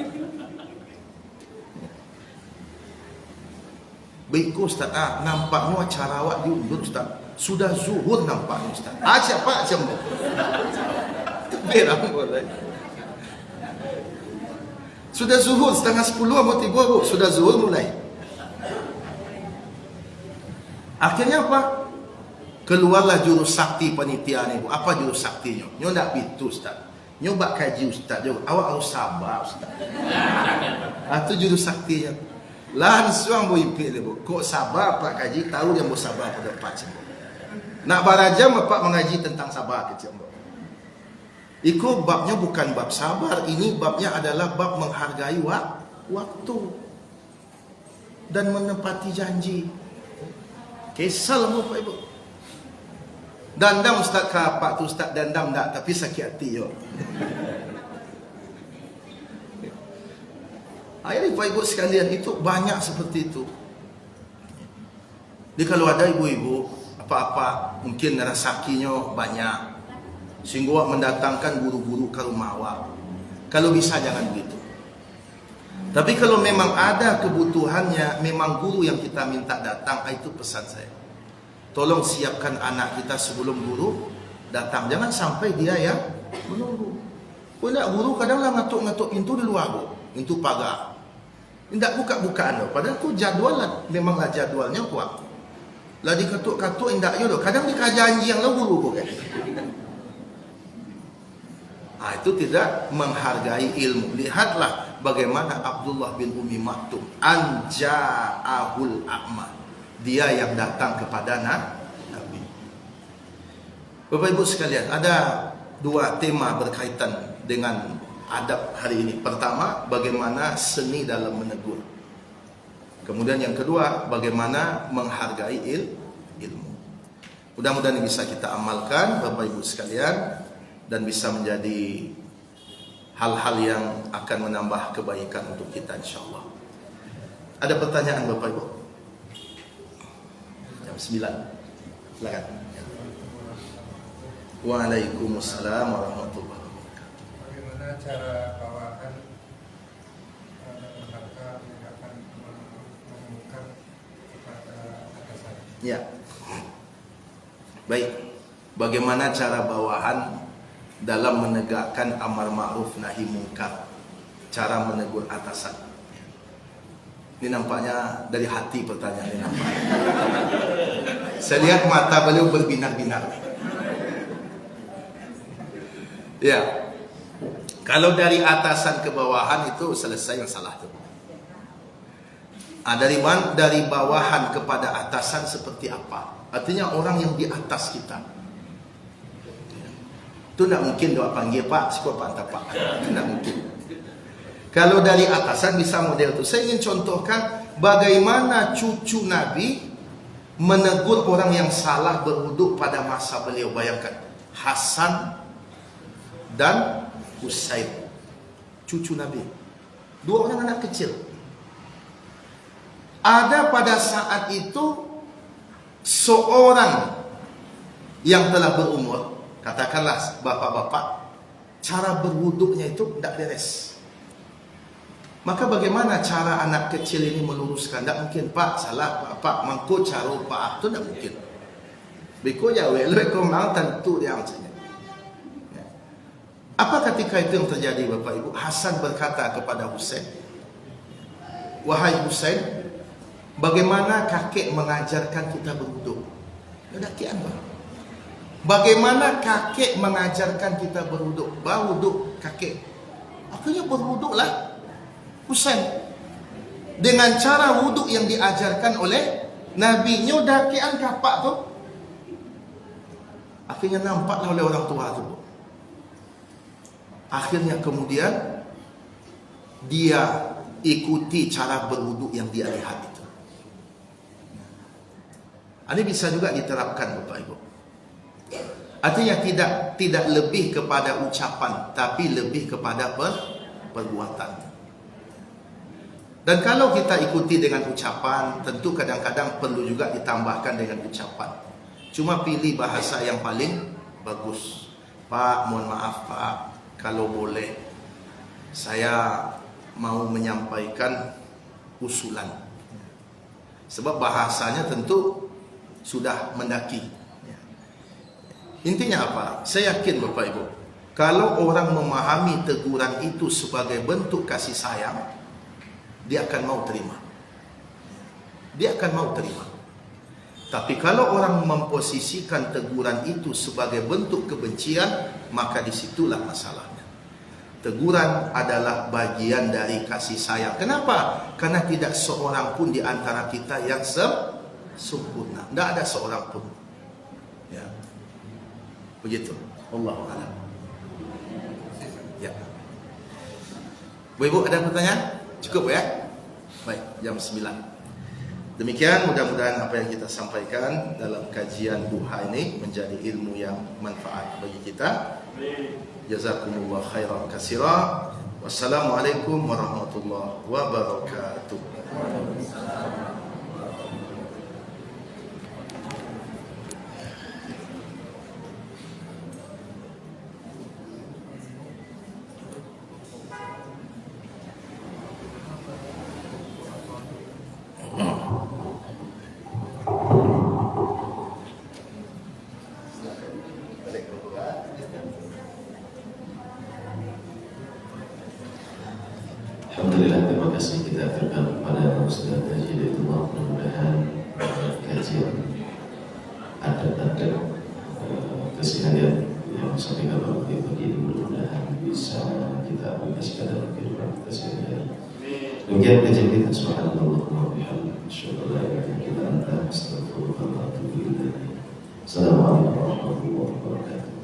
Baik Ustaz, nampaknya acara awak diundur Ustaz. Sudah zuhur nampaknya Ustaz. Siapa macam tu? Berang boleh. Sudah zuhur 9:30 mau tiba Bu. Sudah zuhur mulai. Akhirnya apa? Keluarlah jurus sakti panitia ni Bu. Apa jurus saktinya? Nyo nak pitu Ustaz. Nyo bak kaji Ustaz juga. Awak harus sabar Ustaz. Itu jurus saktinya. Langsung Bu ipik dia Bu. Kok sabar Pak kaji, tahu dia mau sabar pada Pak semua. Nak barajam Bapak mengaji tentang sabar kecil. Itu babnya bukan bab sabar. Ini babnya adalah bab menghargai waktu dan menepati janji. Kesal Bapak Ibu. Dandam Ustaz ke Pak tu Ustaz dandam tak, tapi sakit hati yo. Ayah Bapak Ibu sekalian, itu banyak seperti itu. Jadi kalau ada ibu-ibu apa-apa mungkin rezekinya banyak sehingga awak mendatangkan guru-guru ke rumah awak. Kalau bisa jangan begitu. Tapi kalau memang ada kebutuhannya, memang guru yang kita minta datang, itu pesan saya. Tolong siapkan anak kita sebelum guru datang. Jangan sampai dia yang menunggu. Kau nak guru kadang-kadang ngatuk-ngatuk pintu di luar, pintu pagar. Tidak buka-bukaan loh. Padahal tu jadual lah, memanglah jadualnya kuat. Lah dikatuk-katuk indak yo. Kadang dika janji yang lalu kan. Itu tidak menghargai ilmu. Lihatlah bagaimana Abdullah bin Umi Maktum anja'ahul a'ma. Dia yang datang kepada Nabi. Bapak Ibu sekalian, ada dua tema berkaitan dengan adab hari ini. Pertama, bagaimana seni dalam menegur. Kemudian yang kedua, bagaimana menghargai ilmu. Mudah-mudahan bisa kita amalkan Bapak Ibu sekalian, dan bisa menjadi hal-hal yang akan menambah kebaikan untuk kita insyaAllah. Ada pertanyaan Bapak Ibu? Jam 9. Silakan. Waalaikumsalam warahmatullahi wabarakatuh. Bagaimana cara bawahan harta yang akan mengumumkan kepada atasan? Ya. Baik. Bagaimana cara bawahan dalam menegakkan amar ma'ruf nahi munkar, cara menegur atasan? Ini nampaknya dari hati pertanyaan ini nampaknya. Saya lihat mata beliau berbinar-binar. Ya, kalau dari atasan ke bawahan itu selesai masalah itu. Dari bawahan kepada atasan seperti apa? Artinya orang yang di atas kita. Itu tidak mungkin doa panggil Pak, sekolah Pak, entah Pak. Itu tidak mungkin. Kalau dari atasan bisa model itu. Saya ingin contohkan bagaimana cucu Nabi menegur orang yang salah berwuduk pada masa beliau. Bayangkan, Hasan dan Husain, cucu Nabi, dua orang anak kecil. Ada pada saat itu seorang yang telah berumur, katakanlah bapak-bapak, cara berwuduknya itu tidak beres. Maka bagaimana cara anak kecil ini meluruskan? Tidak mungkin, Pak, salah Pak, mangko cara Pak, itu tidak mungkin. Biko ya wele ko mau tentu dia macamnya. Apa ketika itu yang terjadi Bapak Ibu? Hasan berkata kepada Husain, wahai Husain, bagaimana kakek mengajarkan kita berwuduk? Ada kian bang. Bagaimana kakek mengajarkan kita berwuduk? Berwuduk kakek. Akhirnya berwuduklah Husain dengan cara wuduk yang diajarkan oleh Nabi. Nyodakian kapak tu. Akhirnya nampaklah oleh orang tua tu. Akhirnya kemudian dia ikuti cara berwuduk yang dia lihat itu. Ini bisa juga diterapkan Bapak Ibu. Artinya tidak lebih kepada ucapan, tapi lebih kepada perbuatan. Dan kalau kita ikuti dengan ucapan, tentu kadang-kadang perlu juga ditambahkan dengan ucapan. Cuma pilih bahasa yang paling bagus. Pak, mohon maaf Pak, kalau boleh saya mau menyampaikan usulan. Sebab bahasanya tentu sudah mendaki. Intinya apa? Saya yakin Bapak Ibu, kalau orang memahami teguran itu sebagai bentuk kasih sayang, dia akan mau terima. Dia akan mau terima. Tapi kalau orang memposisikan teguran itu sebagai bentuk kebencian, maka disitulah masalahnya. Teguran adalah bagian dari kasih sayang. Kenapa? Karena tidak seorang pun di antara kita yang sempurna. Tidak ada seorang pun. Ya. Begitu. Wallahu a'lam. Ya. Bu-ibu ada pertanyaan? Cukup ya? Baik, jam 9. Demikian, mudah-mudahan apa yang kita sampaikan dalam kajian duha ini menjadi ilmu yang manfaat bagi kita. Jazakumullah khairan katsira. Wassalamualaikum warahmatullahi wabarakatuh. Alhamdulillah, terima kasih kita aturkan kepada Ustaz Haji Hidayatullah. Mudah-mudahan kajian adab-adab keseharian yang disampaikan oleh pagi ini mudah-mudahan bisa kita aplikasikan dalam kehidupan kita sehari-hari. Demikian kajian kita. Subhanallah wa bihamdihi, asyhadu an la ilaha illa anta, astaghfiruka wa atubu ilaik. Assalamualaikum warahmatullahi wabarakatuh.